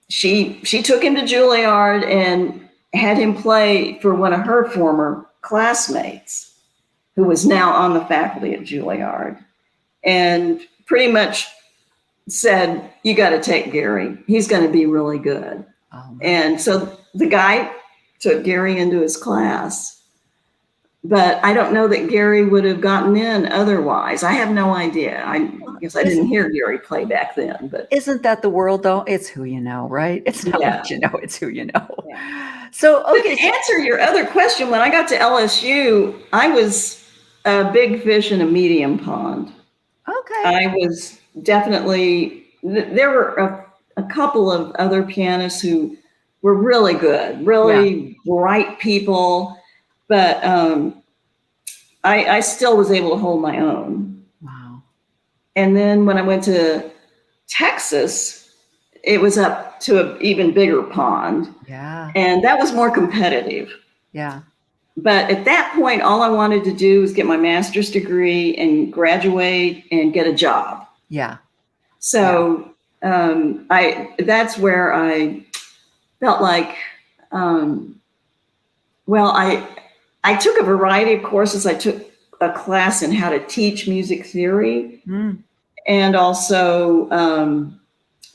she took him to Juilliard and had him play for one of her former classmates, who was now on the faculty at Juilliard, and pretty much said, you got to take Gary. He's going to be really good. Oh, and so the guy took Gary into his class. But I don't know that Gary would have gotten in otherwise. I have no idea. I guess I didn't hear Gary play back then. But isn't that the world, though? It's who you know, right? It's not what you know, it's who you know. Yeah. So, okay. But to answer your other question, when I got to LSU, I was a big fish in a medium pond. Okay. I was definitely, there were a couple of other pianists who were really good, really bright people. But I still was able to hold my own. Wow. And then when I went to Texas, it was up to an even bigger pond. Yeah. And that was more competitive. Yeah. But at that point, all I wanted to do was get my master's degree and graduate and get a job. Yeah. So that's where I felt like, I took a variety of courses. I took a class in how to teach music theory and also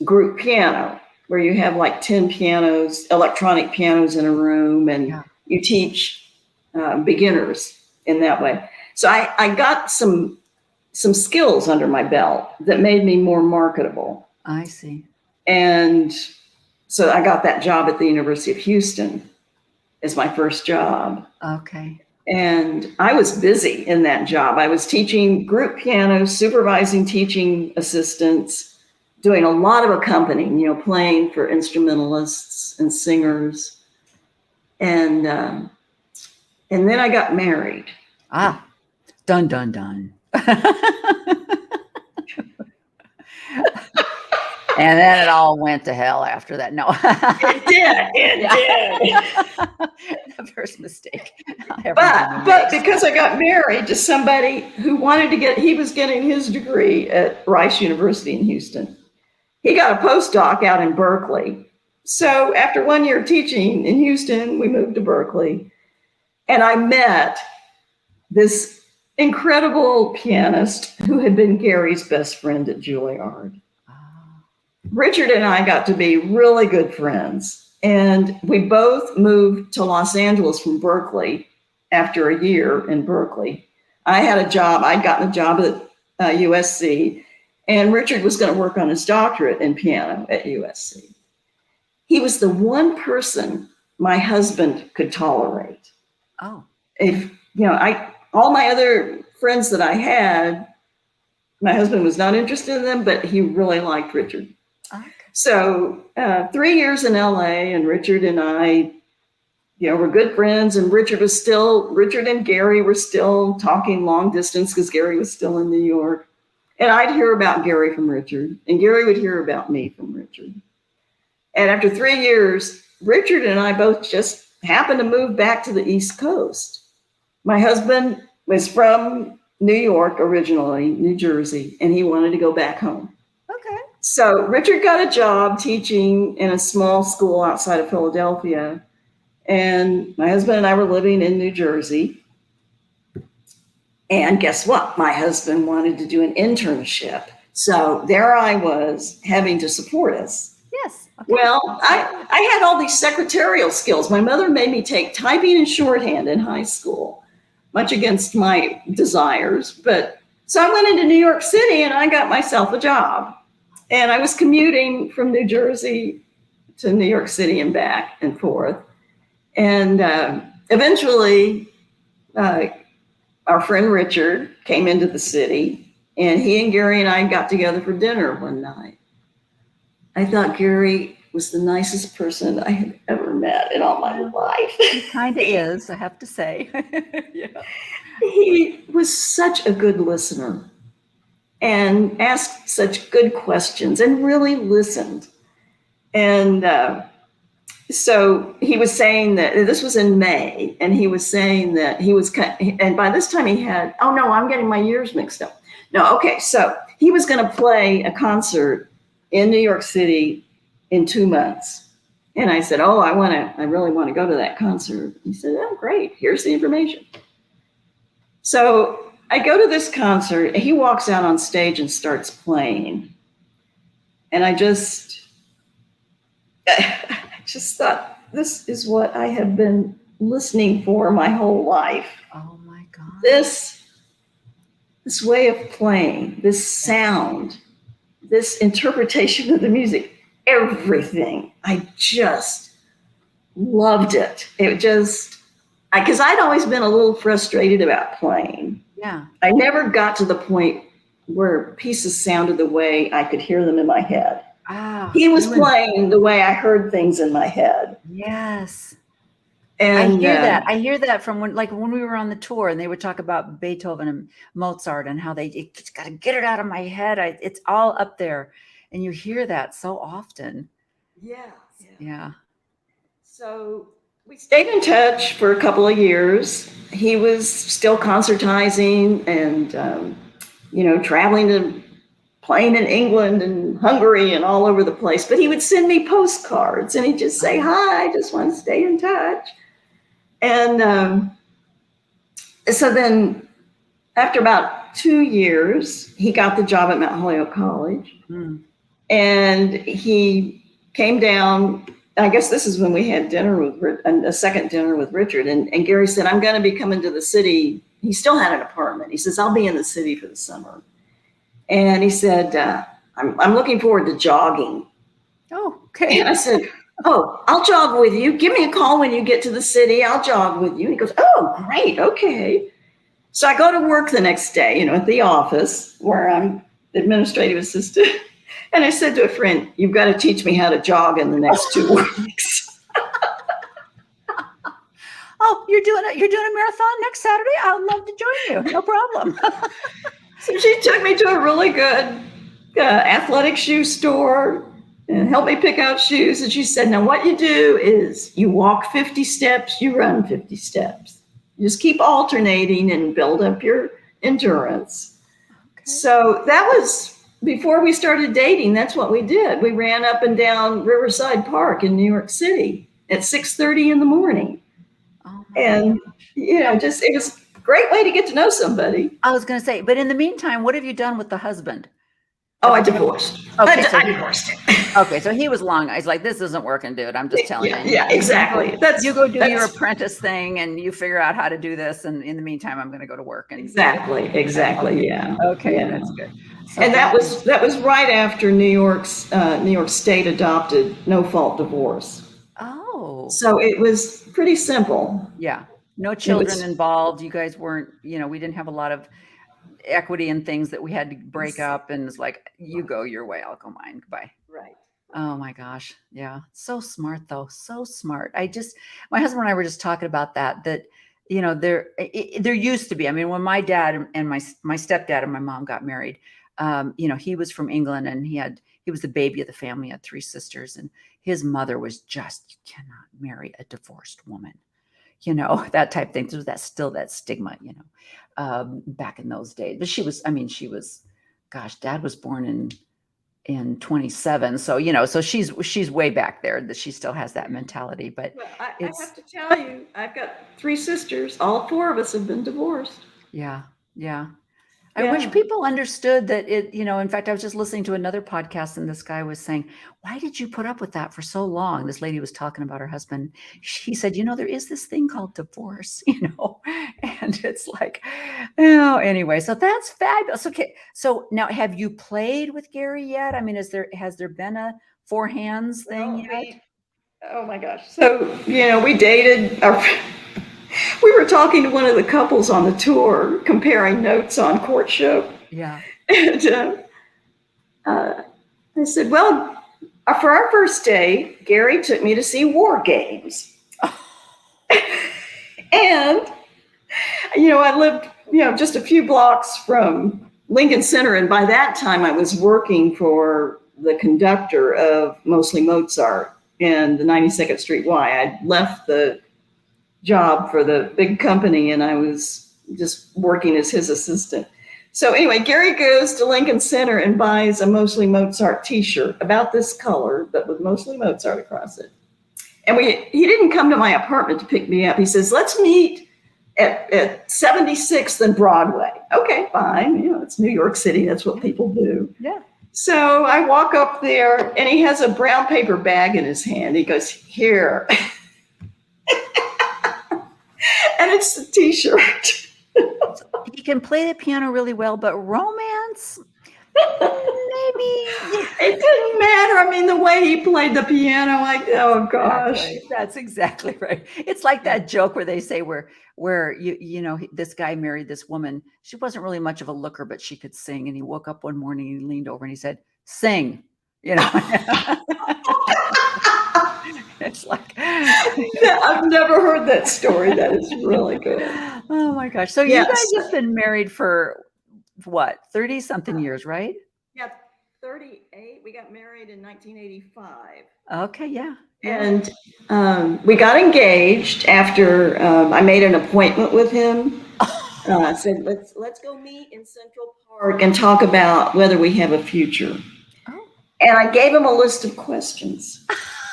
group piano, where you have like 10 pianos, electronic pianos in a room, and you teach beginners in that way. So I got some skills under my belt that made me more marketable. I see. And so I got that job at the University of Houston as my first job. Okay. And I was busy in that job. I was teaching group piano, supervising teaching assistants, doing a lot of accompanying, playing for instrumentalists and singers. And then I got married. Ah, dun, dun, dun. And then it all went to hell after that. No. It did. The first mistake. But because I got married to somebody who wanted to he was getting his degree at Rice University in Houston. He got a postdoc out in Berkeley. So after 1 year teaching in Houston, we moved to Berkeley. And I met this incredible pianist who had been Gary's best friend at Juilliard. Richard and I got to be really good friends, and we both moved to Los Angeles from Berkeley after a year in Berkeley. I had a job. I'd gotten a job at USC, and Richard was going to work on his doctorate in piano at USC. He was the one person my husband could tolerate. Oh. All my other friends that I had, my husband was not interested in them, but he really liked Richard. Okay. So 3 years in LA, and Richard and I, were good friends, and Richard and Gary were still talking long distance because Gary was still in New York. And I'd hear about Gary from Richard, and Gary would hear about me from Richard. And after 3 years, Richard and I both just happened to move back to the East Coast. My husband was from New York originally, New Jersey, and he wanted to go back home. Okay. So Richard got a job teaching in a small school outside of Philadelphia. And my husband and I were living in New Jersey. And guess what? My husband wanted to do an internship. So there I was having to support us. Yes. Okay. Well, I had all these secretarial skills. My mother made me take typing and shorthand in high school, much against my desires. But so I went into New York City and I got myself a job. And I was commuting from New Jersey to New York City and back and forth. And eventually, our friend Richard came into the city, and he and Gary and I got together for dinner one night. I thought Gary was the nicest person I had ever met in all my life. He kind of is, I have to say. Yeah. He was such a good listener and asked such good questions and really listened. And so he was saying that this was in May, and he was saying that he was, and by this time he had, oh no, I'm getting my years mixed up. No, okay. So he was going to play a concert in New York City in 2 months. And I said, oh, I really want to go to that concert. He said, oh, great. Here's the information. So I go to this concert, and he walks out on stage and starts playing. And I just thought, this is what I have been listening for my whole life. Oh my God. This way of playing, this sound, this interpretation of the music, everything. I just loved it. It just, because I'd always been a little frustrated about playing. Yeah. I never got to the point where pieces sounded the way I could hear them in my head. Ah, He was playing the way I heard things in my head. Yes. And I hear that from when we were on the tour and they would talk about Beethoven and Mozart and how it's got to get it out of my head. It's all up there. And you hear that so often. Yeah. So we stayed in touch for a couple of years. He was still concertizing and, traveling to playing in England and Hungary and all over the place. But he would send me postcards and he'd just say, hi, I just want to stay in touch. And so then after about 2 years, he got the job at Mount Holyoke College. And he came down. I guess this is when we had a second dinner with Richard. And Gary said, I'm going to be coming to the city. He still had an apartment. He says, I'll be in the city for the summer. And he said, I'm looking forward to jogging. Oh, okay. And I said, oh, I'll jog with you. Give me a call when you get to the city. I'll jog with you. And he goes, oh, great. Okay. So I go to work the next day, at the office where I'm administrative assistant. And I said to a friend, you've got to teach me how to jog in the next 2 weeks. Oh, you're doing a marathon next Saturday? I'd love to join you. No problem. So she took me to a really good athletic shoe store and helped me pick out shoes. And she said, now what you do is you walk 50 steps, you run 50 steps. You just keep alternating and build up your endurance. Okay. So that was before we started dating. That's what we did. We ran up and down Riverside Park in New York City at 6:30 in the morning. Oh, and, it was a great way to get to know somebody. I was going to say, but in the meantime, what have you done with the husband? Oh, I divorced. Okay, I divorced him. Okay, so he was long. He's like, this isn't working, dude. I'm just telling you. Yeah, exactly. You go do your apprentice thing and you figure out how to do this. And in the meantime, I'm going to go to work. And Exactly. Yeah. Okay, yeah. That's good. So and that was right after New York State adopted no-fault divorce. Oh. So it was pretty simple. Yeah. No children involved. You guys weren't, we didn't have a lot of equity and things that we had to break up, and it's like, you go your way, I'll go mine. Goodbye. Right. Oh my gosh. Yeah. So smart though. So smart. My husband and I were just talking about that there used to be, when my dad and my stepdad and my mom got married, he was from England and he was the baby of the family, had 3 sisters, and his mother was just, you cannot marry a divorced woman. That type of thing. There's that stigma, back in those days. But she was, gosh, Dad was born in 27. So, so she's way back there, that she still has that mentality. But I have to tell you, I've got 3 sisters. All 4 of us have been divorced. Yeah. I wish people understood that in fact, I was just listening to another podcast and this guy was saying, why did you put up with that for so long? This lady was talking about her husband. He said, there is this thing called divorce, and it's like, anyway, so that's fabulous. Okay. So now, have you played with Gary yet? Has there been a 4 hands thing yet? Oh my gosh. So, we dated we were talking to one of the couples on the tour, comparing notes on courtship. Yeah. And I said, well, for our first day, Gary took me to see War Games. And, I lived, just a few blocks from Lincoln Center. And by that time, I was working for the conductor of Mostly Mozart in the 92nd Street Y. I'd left the job for the big company and I was just working as his assistant. So anyway, Gary goes to Lincoln Center and buys a Mostly Mozart t-shirt about this color, but with Mostly Mozart across it. And he didn't come to my apartment to pick me up. He says, let's meet at 76th and Broadway. Okay, fine. You know, it's New York City. That's what people do. Yeah. So I walk up there and he has a brown paper bag in his hand. He goes, here. And it's the t-shirt. He can play the piano really well, but romance, maybe. It didn't matter. I mean, the way he played the piano, oh gosh. Exactly. That's exactly right. It's like that joke where they say where you know, this guy married this woman. She wasn't really much of a looker, but she could sing. And he woke up one morning, he leaned over and he said, sing, you know. It's like, I've never heard that story. That is really good. Oh my gosh. So Yes. you guys have been married for what, 30 something years, right? Yeah, 38. We got married in 1985. Okay. Yeah. And we got engaged after I made an appointment with him. I said, let's go meet in Central Park and talk about whether we have a future. Oh. And I gave him a list of questions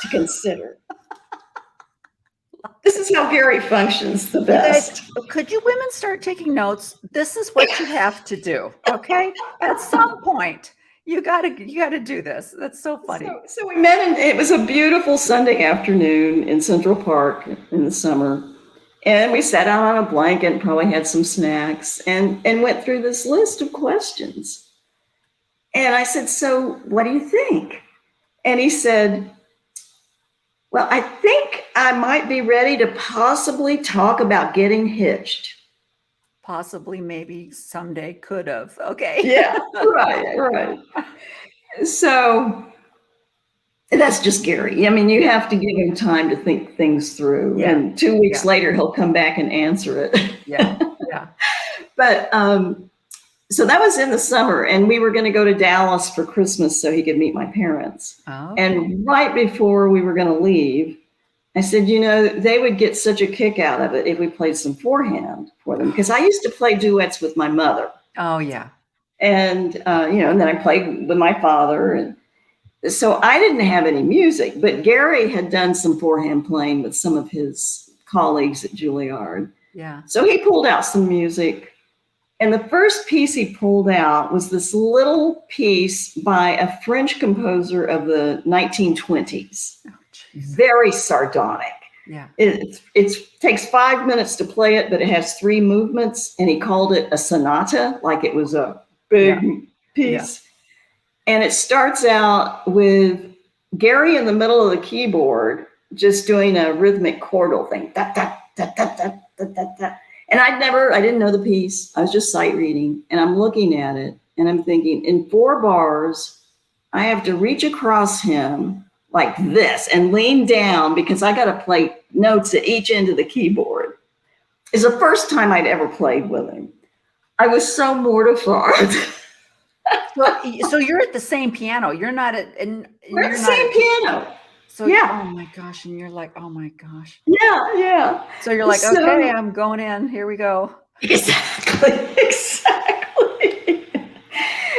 to consider. This is how Gary functions the best. Could you women start taking notes? This is what you have to do. Okay. At some point, you gotta do this. That's so funny. So we met, and it was a beautiful Sunday afternoon in Central Park in the summer. And we sat out on a blanket and probably had some snacks and went through this list of questions. And I said, so what do you think? And he said, well, I think I might be ready to possibly talk about getting hitched. Possibly, maybe, someday, could have. Okay. Yeah, right. So that's just Gary. I mean, you have to give him time to think things through. Yeah. And 2 weeks later, he'll come back and answer it. Yeah. But so that was in the summer, and we were going to go to Dallas for Christmas so he could meet my parents. Oh. And right before we were going to leave, I said, you know, they would get such a kick out of it if we played some forehand for them, because I used to play duets with my mother. Oh, yeah. And, you know, and then I played with my father. And so I didn't have any music, but Gary had done some forehand playing with some of his colleagues at Juilliard. Yeah. So he pulled out some music. And the first piece he pulled out was this little piece by a French composer of the 1920s. Oh, geez. Very sardonic. Yeah. It takes 5 minutes to play it, but it has 3 movements. And he called it a sonata, like it was a big piece. Yeah. And it starts out with Gary in the middle of the keyboard, just doing a rhythmic chordal thing. Da, da, da, da, da, da, da, da. And I didn't know the piece. I was just sight reading, and I'm looking at it and I'm thinking, in 4 bars, I have to reach across him like this and lean down because I got to play notes at each end of the keyboard. It's the first time I'd ever played with him. I was so mortified. So you're at the same piano. You're not at, and we're at the same piano. So yeah. Oh my gosh. And you're like, oh my gosh. Yeah. So you're like, okay, I'm going in. Here we go. Exactly.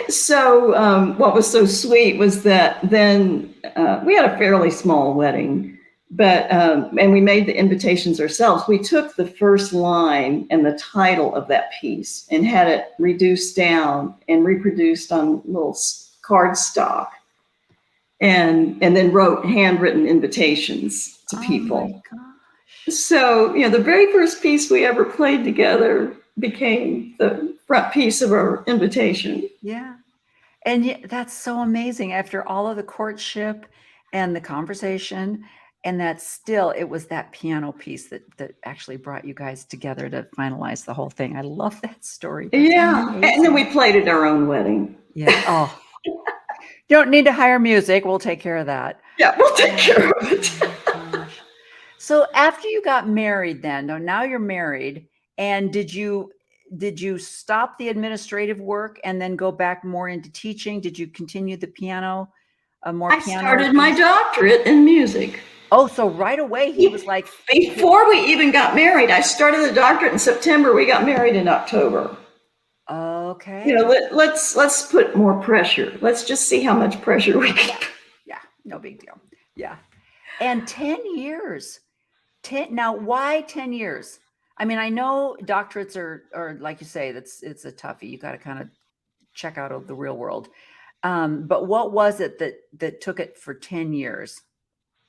So what was so sweet was that then we had a fairly small wedding, but and we made the invitations ourselves. We took the first line and the title of that piece and had it reduced down and reproduced on little cardstock. And then wrote handwritten invitations to people. Oh my gosh. So, you know, the very first piece we ever played together became the front piece of our invitation. Yeah. And that's so amazing after all of the courtship and the conversation. And that still, it was that piano piece that actually brought you guys together to finalize the whole thing. I love that story. That's amazing. And then we played at our own wedding. Yeah. Oh. You don't need to hire music. We'll take care of that. Yeah, we'll take care of it. So after you got married then, now you're married, and did you stop the administrative work and then go back more into teaching? Did you continue the piano? I started my doctorate in music. Oh, so right away he was like... Before we even got married, I started the doctorate in September. We got married in October. Okay. Let's put more pressure. Let's just see how much pressure we can. Yeah, no big deal. Yeah. And 10 years. Now, why 10 years? I mean, I know doctorates are like you say, it's a toughie. You got to kind of check out of the real world. But what was it that took it for 10 years?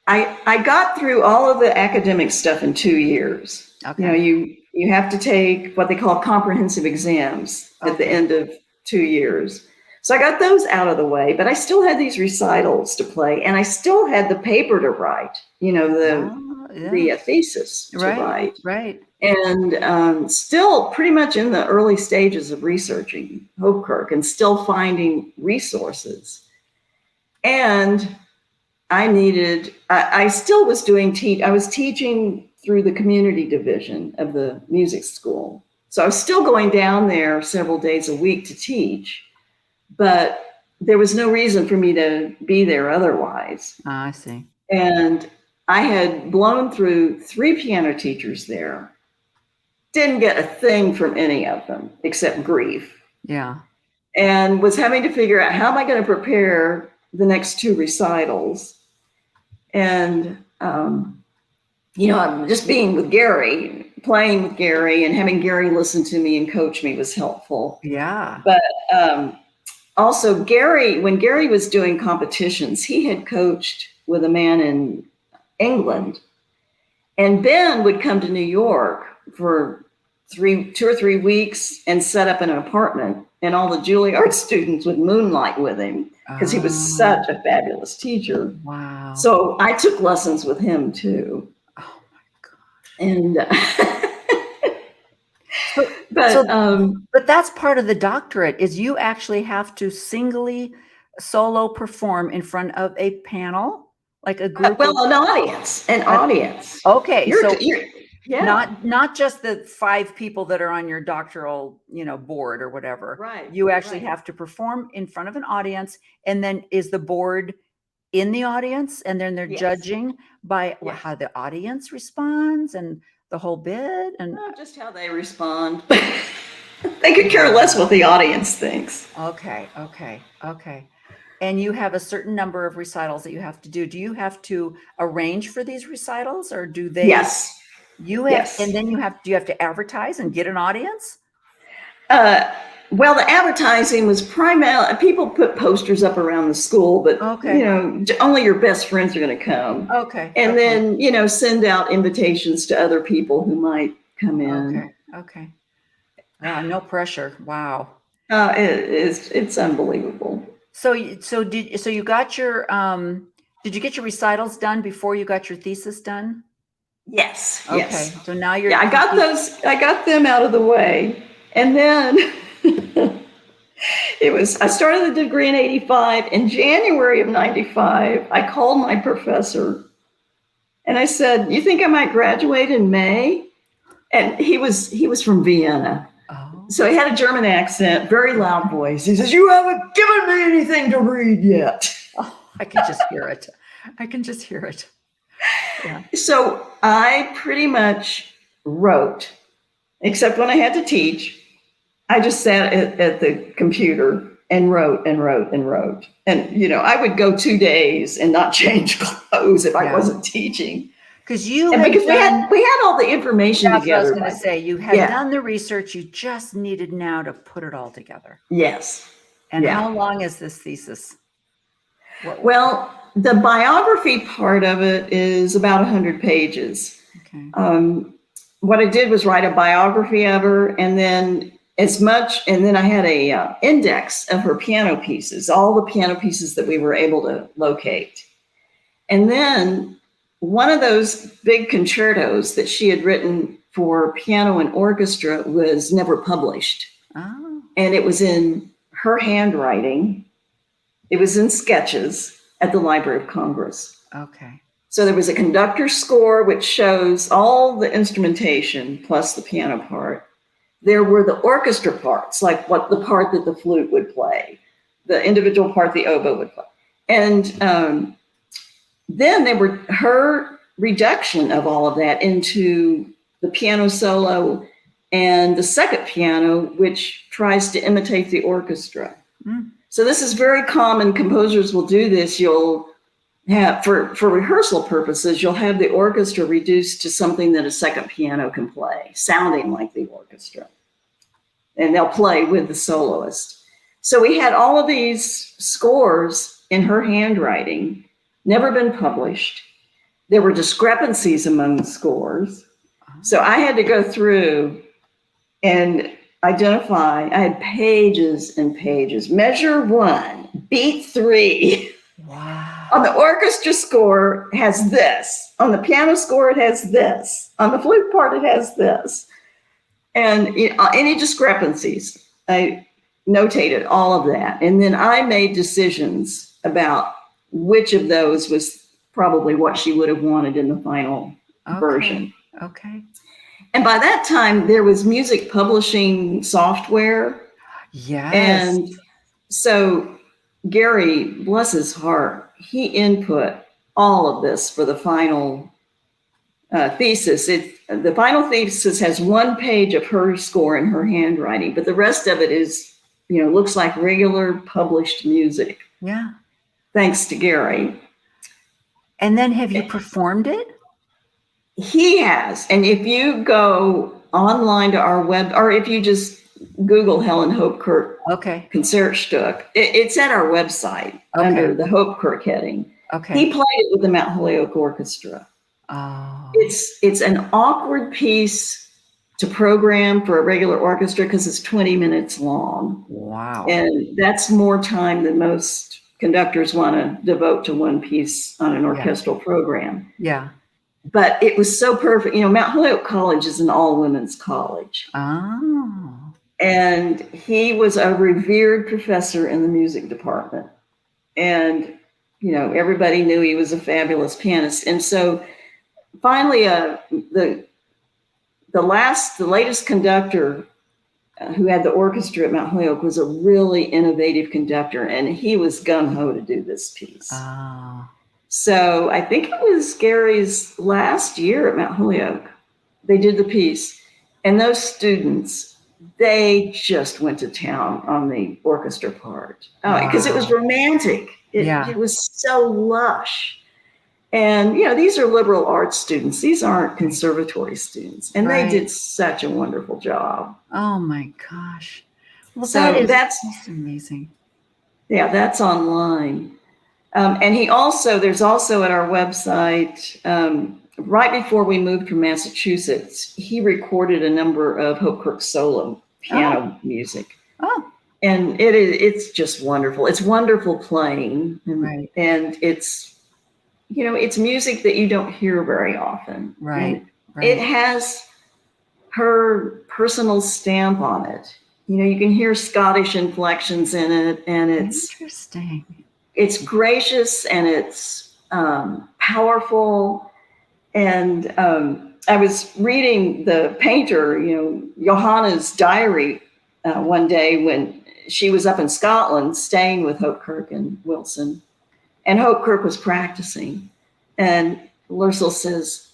I got through all of the academic stuff in 2 years. Okay. You have to take what they call comprehensive exams at the end of 2 years. So I got those out of the way, but I still had these recitals to play, and I still had the paper to write, the thesis to write. Right. And still pretty much in the early stages of researching Hopekirk and still finding resources. And I still was I was teaching through the community division of the music school. So I was still going down there several days a week to teach, but there was no reason for me to be there otherwise. I see. And I had blown through 3 piano teachers there. Didn't get a thing from any of them except grief. Yeah. And was having to figure out, how am I going to prepare the next 2 recitals? And, just being with Gary, playing with Gary and having Gary listen to me and coach me was helpful. Yeah. But also when Gary was doing competitions, he had coached with a man in England. And Ben would come to New York for 2 or 3 weeks and set up in an apartment, and all the Juilliard students would moonlight with him because he was such a fabulous teacher. Wow. So I took lessons with him too. Oh my God. And but that's part of the doctorate, is you actually have to solo perform in front of a panel, like a group. An audience. Okay, Yeah. Not just the 5 people that are on your doctoral, board or whatever. Right. You actually have to perform in front of an audience, and then is the board in the audience, and then they're judging by how the audience responds and the whole bit, and not just how they respond. They could care less what the audience thinks. Okay. And you have a certain number of recitals that you have to do. Do you have to arrange for these recitals, or do they? Yes. You have, and then do you have to advertise and get an audience? Well, the advertising was primarily, people put posters up around the school, but only your best friends are going to come. Okay. And then, send out invitations to other people who might come in. Okay. No pressure. Wow. It's unbelievable. So you got your did you get your recitals done before you got your thesis done? Yes. Okay. Yes. So now you're. Yeah, I got them out of the way, and then I started the degree in 85. In January of 95, I called my professor, and I said, "You think I might graduate in May?" And he was from Vienna. Oh. So he had a German accent, very loud voice. He says, "You haven't given me anything to read yet." Oh, I can just hear it. Yeah. So I pretty much wrote, except when I had to teach. I just sat at the computer and wrote. And, I would go 2 days and not change clothes if I wasn't teaching. Because we had all the information together. That's what I was going to say. You had done the research. You just needed now to put it all together. Yes. And how long is this thesis? Well, the biography part of it is about 100 pages. Okay. What I did was write a biography of her, and then I had a index of her piano pieces, all the piano pieces that we were able to locate. And then one of those big concertos that she had written for piano and orchestra was never published. Oh. And it was in her handwriting. It was in sketches at the Library of Congress. Okay. So there was a conductor's score, which shows all the instrumentation plus the piano part. There were the orchestra parts, like the part that the flute would play, the individual part the oboe would play. And then there were her reduction of all of that into the piano solo and the second piano, which tries to imitate the orchestra. So this is very common. Composers will do this. You'll have, for rehearsal purposes, you'll have the orchestra reduced to something that a second piano can play, sounding like the orchestra. And they'll play with the soloist. So we had all of these scores in her handwriting, never been published. There were discrepancies among the scores. So I had to go through and identify. I had pages and pages. Measure 1, beat 3. Wow. On the orchestra score has this. On the piano score, it has this. On the flute part, it has this. And any discrepancies, I notated all of that. And then I made decisions about which of those was probably what she would have wanted in the final version. Okay. And by that time, there was music publishing software. Yes. And so Gary, bless his heart, he input all of this for the final thesis. The final thesis has 1 page of her score in her handwriting, but the rest of it is, looks like regular published music. Yeah. Thanks to Gary. And then have you performed it? He has. And if you go online to our web, or if you just Google Helen Hopekirk Concertstück, it's at our website under the Hopekirk heading. Okay. He played it with the Mount Holyoke Orchestra. Oh. It's an awkward piece to program for a regular orchestra because it's 20 minutes long. Wow. And that's more time than most conductors want to devote to one piece on an orchestral program. Yeah. But it was so perfect. Mount Holyoke College is an all-women's college. Oh. And he was a revered professor in the music department. And, everybody knew he was a fabulous pianist. And so finally, the latest conductor who had the orchestra at Mount Holyoke was a really innovative conductor, and he was gung-ho to do this piece. Oh. So I think it was Gary's last year at Mount Holyoke. They did the piece, and those students, they just went to town on the orchestra part because it was romantic. It was so lush. And, these are liberal arts students. These aren't conservatory students. And they did such a wonderful job. Oh, my gosh. Well, so that's amazing. Yeah, that's online. And there's also at our website, right before we moved from Massachusetts, he recorded a number of Hopekirk solo piano music. Oh. And it's just wonderful. It's wonderful playing. And it's, it's music that you don't hear very often. Right. It has her personal stamp on it. You can hear Scottish inflections in it, and it's interesting. It's gracious and it's powerful. And I was reading the painter, Johanna's diary one day when she was up in Scotland staying with Hopekirk and Wilson. And Hopekirk was practicing. And Lurcel says,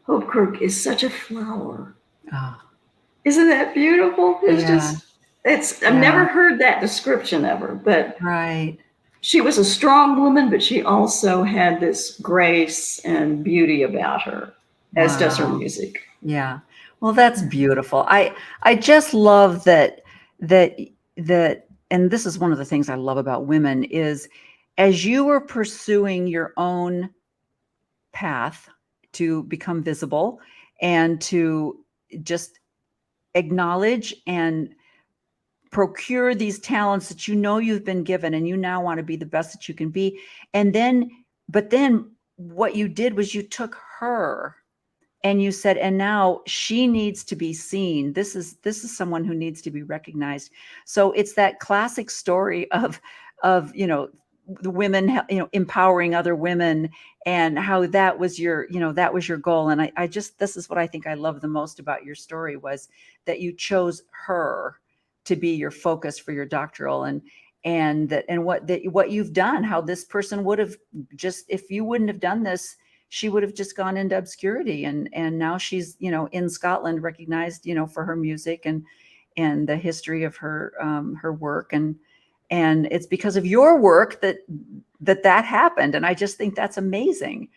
Hopekirk is such a flower. Oh. Isn't that beautiful? I've never heard that description ever, but she was a strong woman, but she also had this grace and beauty about her, as does her music. Yeah. Well, that's beautiful. I just love that, and this is one of the things I love about women is as you were pursuing your own path to become visible and to just acknowledge and procure these talents that you've been given and you now want to be the best that you can be. But then what you did was you took her and you said, and now she needs to be seen. This is someone who needs to be recognized. So it's that classic story of the women, empowering other women and how that was your goal. And I just, this is what I think I love the most about your story was that you chose her to be your focus for your doctoral and what you've done, how this person would have just, if you wouldn't have done this, she would have just gone into obscurity. And now she's, in Scotland, recognized, for her music and the history of her work. And it's because of your work that happened. And I just think that's amazing.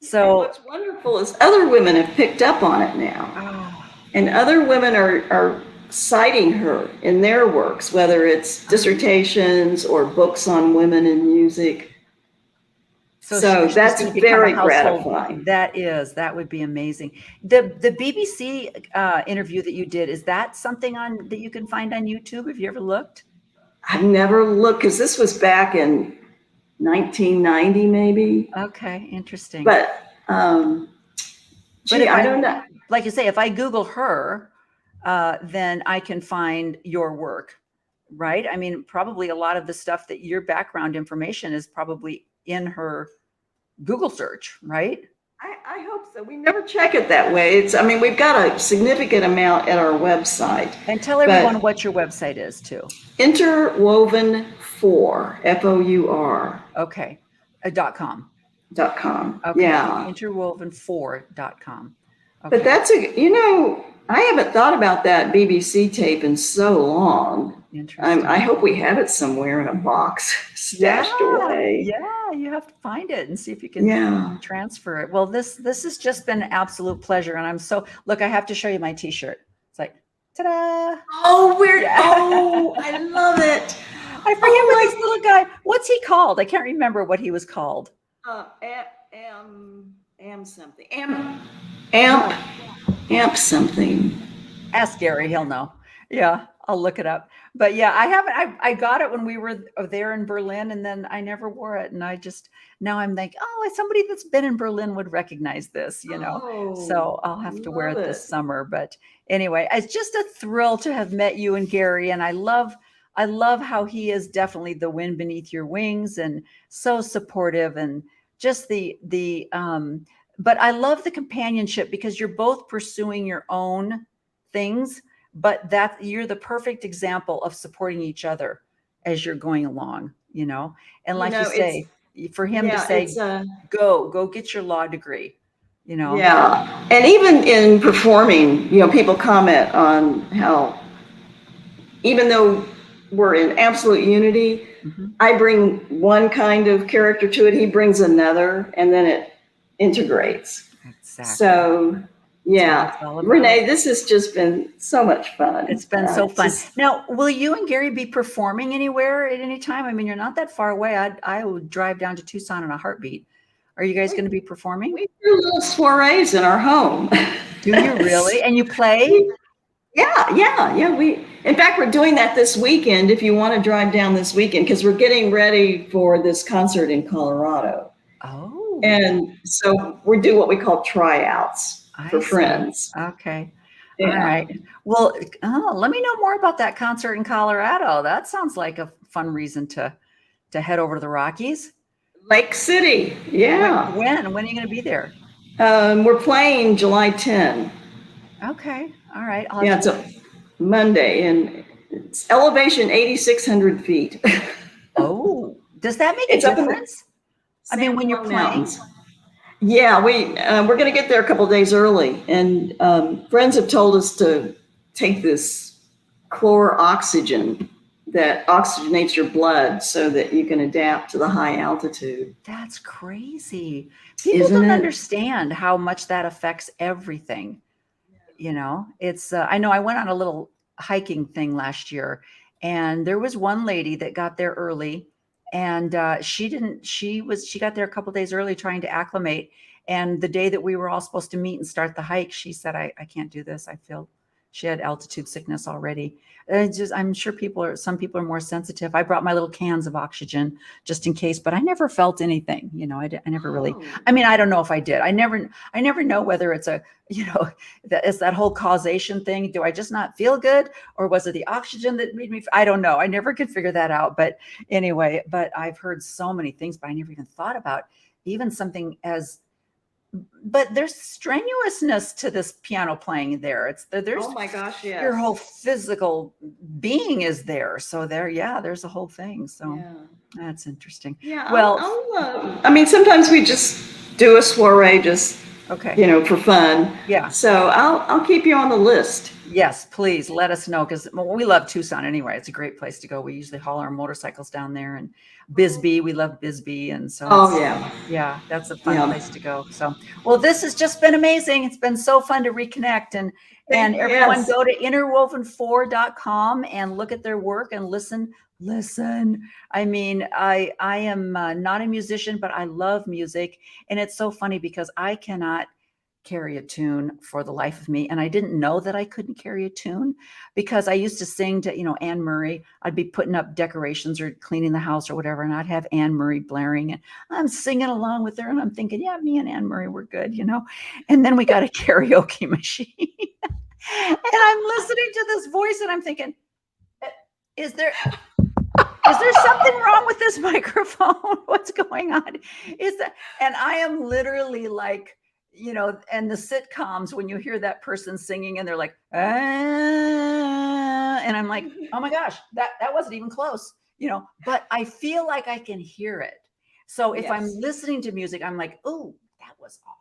So and what's wonderful is other women have picked up on it now. Oh. And other women are citing her in their works, whether it's dissertations or books on women in music. So that's very gratifying. That would be amazing. The BBC interview that you did, is that something that you can find on YouTube? Have you ever looked? I've never looked, because this was back in 1990, maybe. Okay, interesting. But I don't know. Like you say, if I Google her, then I can find your work, right? I mean, probably a lot of the stuff that your background information is probably in her Google search, right? I hope so. We never check it that way. We've got a significant amount at our website. And tell everyone what your website is too. Interwoven4, FOUR. Okay. .com. .com. Okay. Yeah. Interwoven4.com. Okay. But that's I haven't thought about that BBC tape in so long. Interesting. I hope we have it somewhere in a box stashed away. Yeah, you have to find it and see if you can transfer it. Well, this has just been an absolute pleasure. And look, I have to show you my t-shirt. It's like, ta-da. Oh, I love it. I forget what this little guy, what's he called? I can't remember what he was called. Amp something. Ask Gary, he'll know. Yeah, I'll look it up. But yeah, I got it when we were there in Berlin, and then I never wore it. And now I'm like, somebody that's been in Berlin would recognize this, so I'll have to wear it this summer. But anyway, it's just a thrill to have met you and Gary. And I love how he is definitely the wind beneath your wings and so supportive, and just but I love the companionship, because you're both pursuing your own things, but that you're the perfect example of supporting each other as you're going along, and like you say, for him to say, go get your law degree, Yeah. And even in performing, people comment on how, even though we're in absolute unity, I bring one kind of character to it, he brings another, and then it integrates. Exactly. So yeah, Renee, this has just been so much fun. It's been so fun. Now, will you and Gary be performing anywhere at any time? I mean, you're not that far away. I would drive down to Tucson in a heartbeat. Are you guys going to be performing? We do little soirees in our home. Do you really? And you play? Yeah. In fact, we're doing that this weekend. If you want to drive down this weekend, because we're getting ready for this concert in Colorado. Oh. And so we do what we call tryouts for friends. Okay. Yeah. All right. Well, let me know more about that concert in Colorado. That sounds like a fun reason to head over to the Rockies. Lake City. Yeah. When are you going to be there? We're playing July 10. Okay. All right. It's a Monday, and it's elevation 8,600 feet. Oh, does that make a difference? I mean, when you're playing? Yeah, we're going to get there a couple of days early, and friends have told us to take this chlor oxygen that oxygenates your blood so that you can adapt to the high altitude. That's crazy. People don't understand how much that affects everything. It's I know I went on a little hiking thing last year, and there was one lady that got there early, and she got there a couple of days early trying to acclimate. And the day that we were all supposed to meet and start the hike, she said, I can't do this. I feel she had altitude sickness already. I'm sure some people are more sensitive. I brought my little cans of oxygen just in case, but I never felt anything. I never really, I mean, I don't know if I did. I never know whether it's it's that whole causation thing. Do I just not feel good, or was it the oxygen that made me? I don't know. I never could figure that out. But anyway, I've heard so many things, but I never even thought about even something but there's strenuousness to this piano playing there. There's oh my gosh, yes. Your whole physical being is there. So there's a whole thing. So that's interesting. Yeah. Well, sometimes we just do a soiree just, Okay. for fun. Yeah. So I'll keep you on the list. Yes, please let us know, because we love Tucson anyway. It's a great place to go. We usually haul our motorcycles down there, and Bisbee, we love Bisbee. And so yeah, that's a fun place to go. So, well, this has just been amazing. It's been so fun to reconnect, and everyone go to interwoven4.com and look at their work and listen. I mean, I am not a musician, but I love music. And it's so funny because I cannot carry a tune for the life of me. And I didn't know that I couldn't carry a tune, because I used to sing to, Anne Murray. I'd be putting up decorations or cleaning the house or whatever, and I'd have Anne Murray blaring, and I'm singing along with her, and I'm thinking, yeah, me and Anne Murray were good, And then we got a karaoke machine. And I'm listening to this voice and I'm thinking, is there something wrong with this microphone? What's going on? And I am literally like, and the sitcoms, when you hear that person singing and they're like, and I'm like, oh my gosh, that wasn't even close, but I feel like I can hear it. So if I'm listening to music, I'm like, oh, that was off,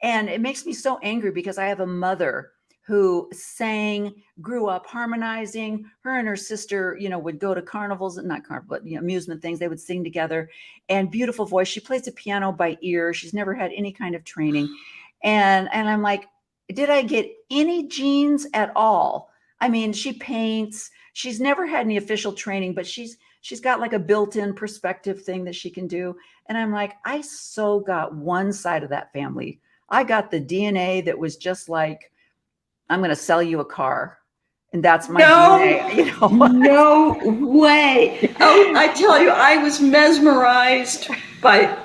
and it makes me so angry, because I have a mother who sang, grew up harmonizing. Her and her sister, would go to carnivals, not carnival, but amusement things. They would sing together, and beautiful voice. She plays the piano by ear. She's never had any kind of training. And I'm like, did I get any genes at all? I mean, she paints. She's never had any official training, but she's got like a built-in perspective thing that she can do. And I'm like, I so got one side of that family. I got the DNA that was just like, I'm going to sell you a car. And that's my DNA. No way. Oh, I tell you, I was mesmerized by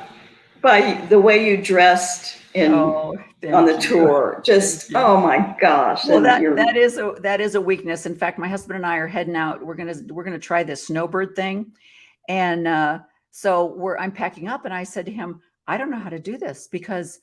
the way you dressed on the tour. Just, oh my gosh. Well, that is a weakness. In fact, my husband and I are heading out. We're going to try this snowbird thing. And so I'm packing up, and I said to him, I don't know how to do this, because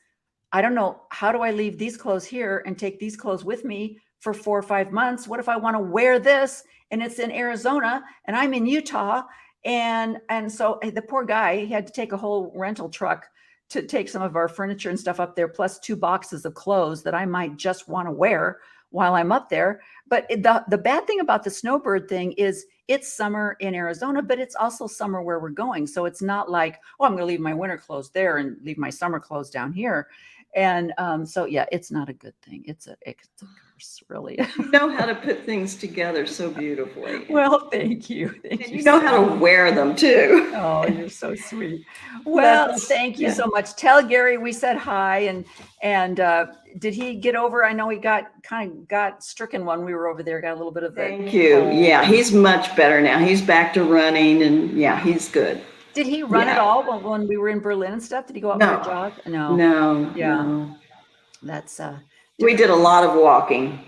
I don't know, how do I leave these clothes here and take these clothes with me for 4 or 5 months? What if I want to wear this and it's in Arizona and I'm in Utah? And so the poor guy, he had to take a whole rental truck to take some of our furniture and stuff up there, plus 2 boxes of clothes that I might just want to wear while I'm up there. But the bad thing about the snowbird thing is it's summer in Arizona, but it's also summer where we're going. So it's not like, oh, I'm going to leave my winter clothes there and leave my summer clothes down here. And so, yeah, it's not a good thing. It's a curse, really. You know how to put things together so beautifully. Well, thank you. You know how to wear them too. Oh, you're so sweet. Well, thank you so much. Tell Gary we said hi. And did he get over? I know he got stricken when we were over there. Got a little bit of that. Thank you. Yeah, he's much better now. He's back to running, and yeah, he's good. Did he run at all when we were in Berlin and stuff? Did he go out for a jog? No. That's we did a lot of walking.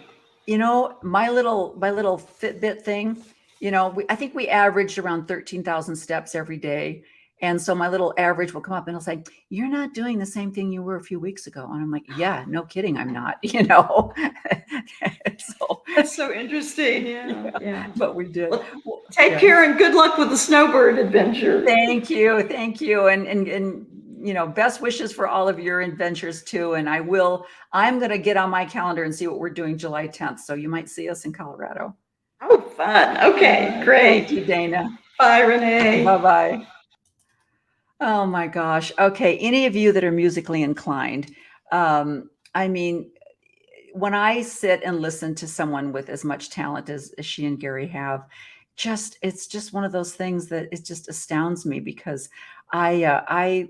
My little Fitbit thing, I think we averaged around 13,000 steps every day. And so my little average will come up and it'll say, you're not doing the same thing you were a few weeks ago. And I'm like, yeah, no kidding. I'm not, So, that's so interesting. Yeah. But we did. Well, take care and good luck with the snowbird adventure. Thank you. And best wishes for all of your adventures too. And I'm going to get on my calendar and see what we're doing July 10th. So you might see us in Colorado. Oh, fun. Okay, great. Thank you, Dana. Bye, Renee. Bye-bye. Oh my gosh. Okay. Any of you that are musically inclined, I mean, when I sit and listen to someone with as much talent as she and Gary have, it's just one of those things that it just astounds me, because I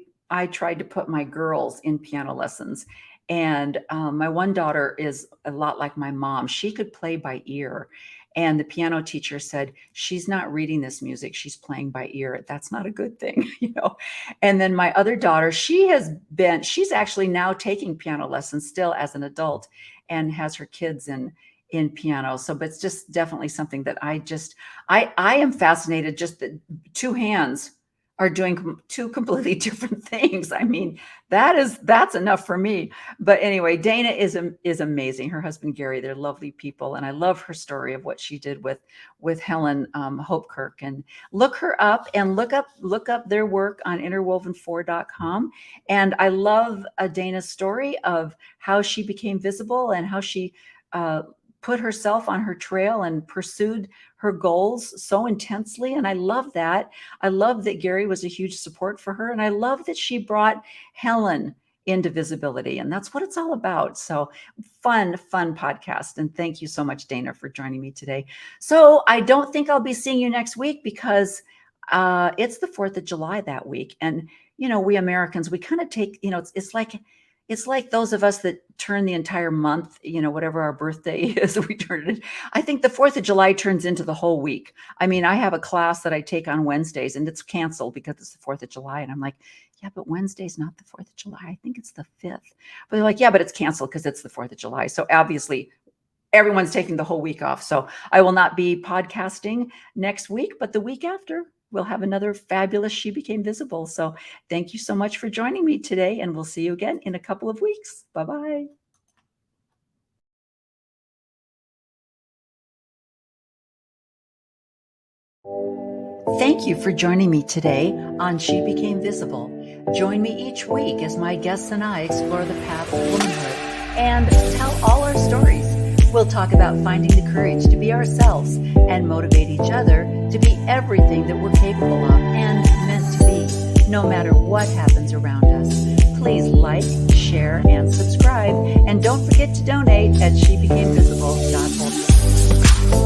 tried to put my girls in piano lessons, and my one daughter is a lot like my mom. She could play by ear. And the piano teacher said, she's not reading this music. She's playing by ear. That's not a good thing, And then my other daughter, she's actually now taking piano lessons still as an adult, and has her kids in piano. So, but it's just definitely something that I am fascinated. Just the 2 hands. are doing two completely different things. I mean, that's enough for me. But anyway, Dana is amazing. Her husband Gary, they're lovely people, and I love her story of what she did with Helen Hopekirk. And look her up and look up their work on interwoven4.com. And I love Dana's story of how she became visible and how she put herself on her trail and pursued her goals so intensely. And I love that. I love that Gary was a huge support for her. And I love that she brought Helen into visibility. And that's what it's all about. So fun podcast. And thank you so much, Dana, for joining me today. So I don't think I'll be seeing you next week because it's the 4th of July that week. And, we Americans, we kind of take, it's like those of us that turn the entire month, whatever our birthday is, we turn it. I think the 4th of July turns into the whole week. I mean, I have a class that I take on Wednesdays and it's canceled because it's the 4th of July. And I'm like, yeah, but Wednesday's not the 4th of July. I think it's the 5th. But they're like, yeah, but it's canceled because it's the 4th of July. So obviously everyone's taking the whole week off. So I will not be podcasting next week, but the week after, we'll have another fabulous She Became Visible. So thank you so much for joining me today, and we'll see you again in a couple of weeks. Bye-bye. Thank you for joining me today on She Became Visible. Join me each week as my guests and I explore the path of womanhood and tell all our stories. We'll talk about finding the courage to be ourselves and motivate each other to be everything that we're capable of and meant to be, no matter what happens around us. Please like, share, and subscribe. And don't forget to donate at SheBecame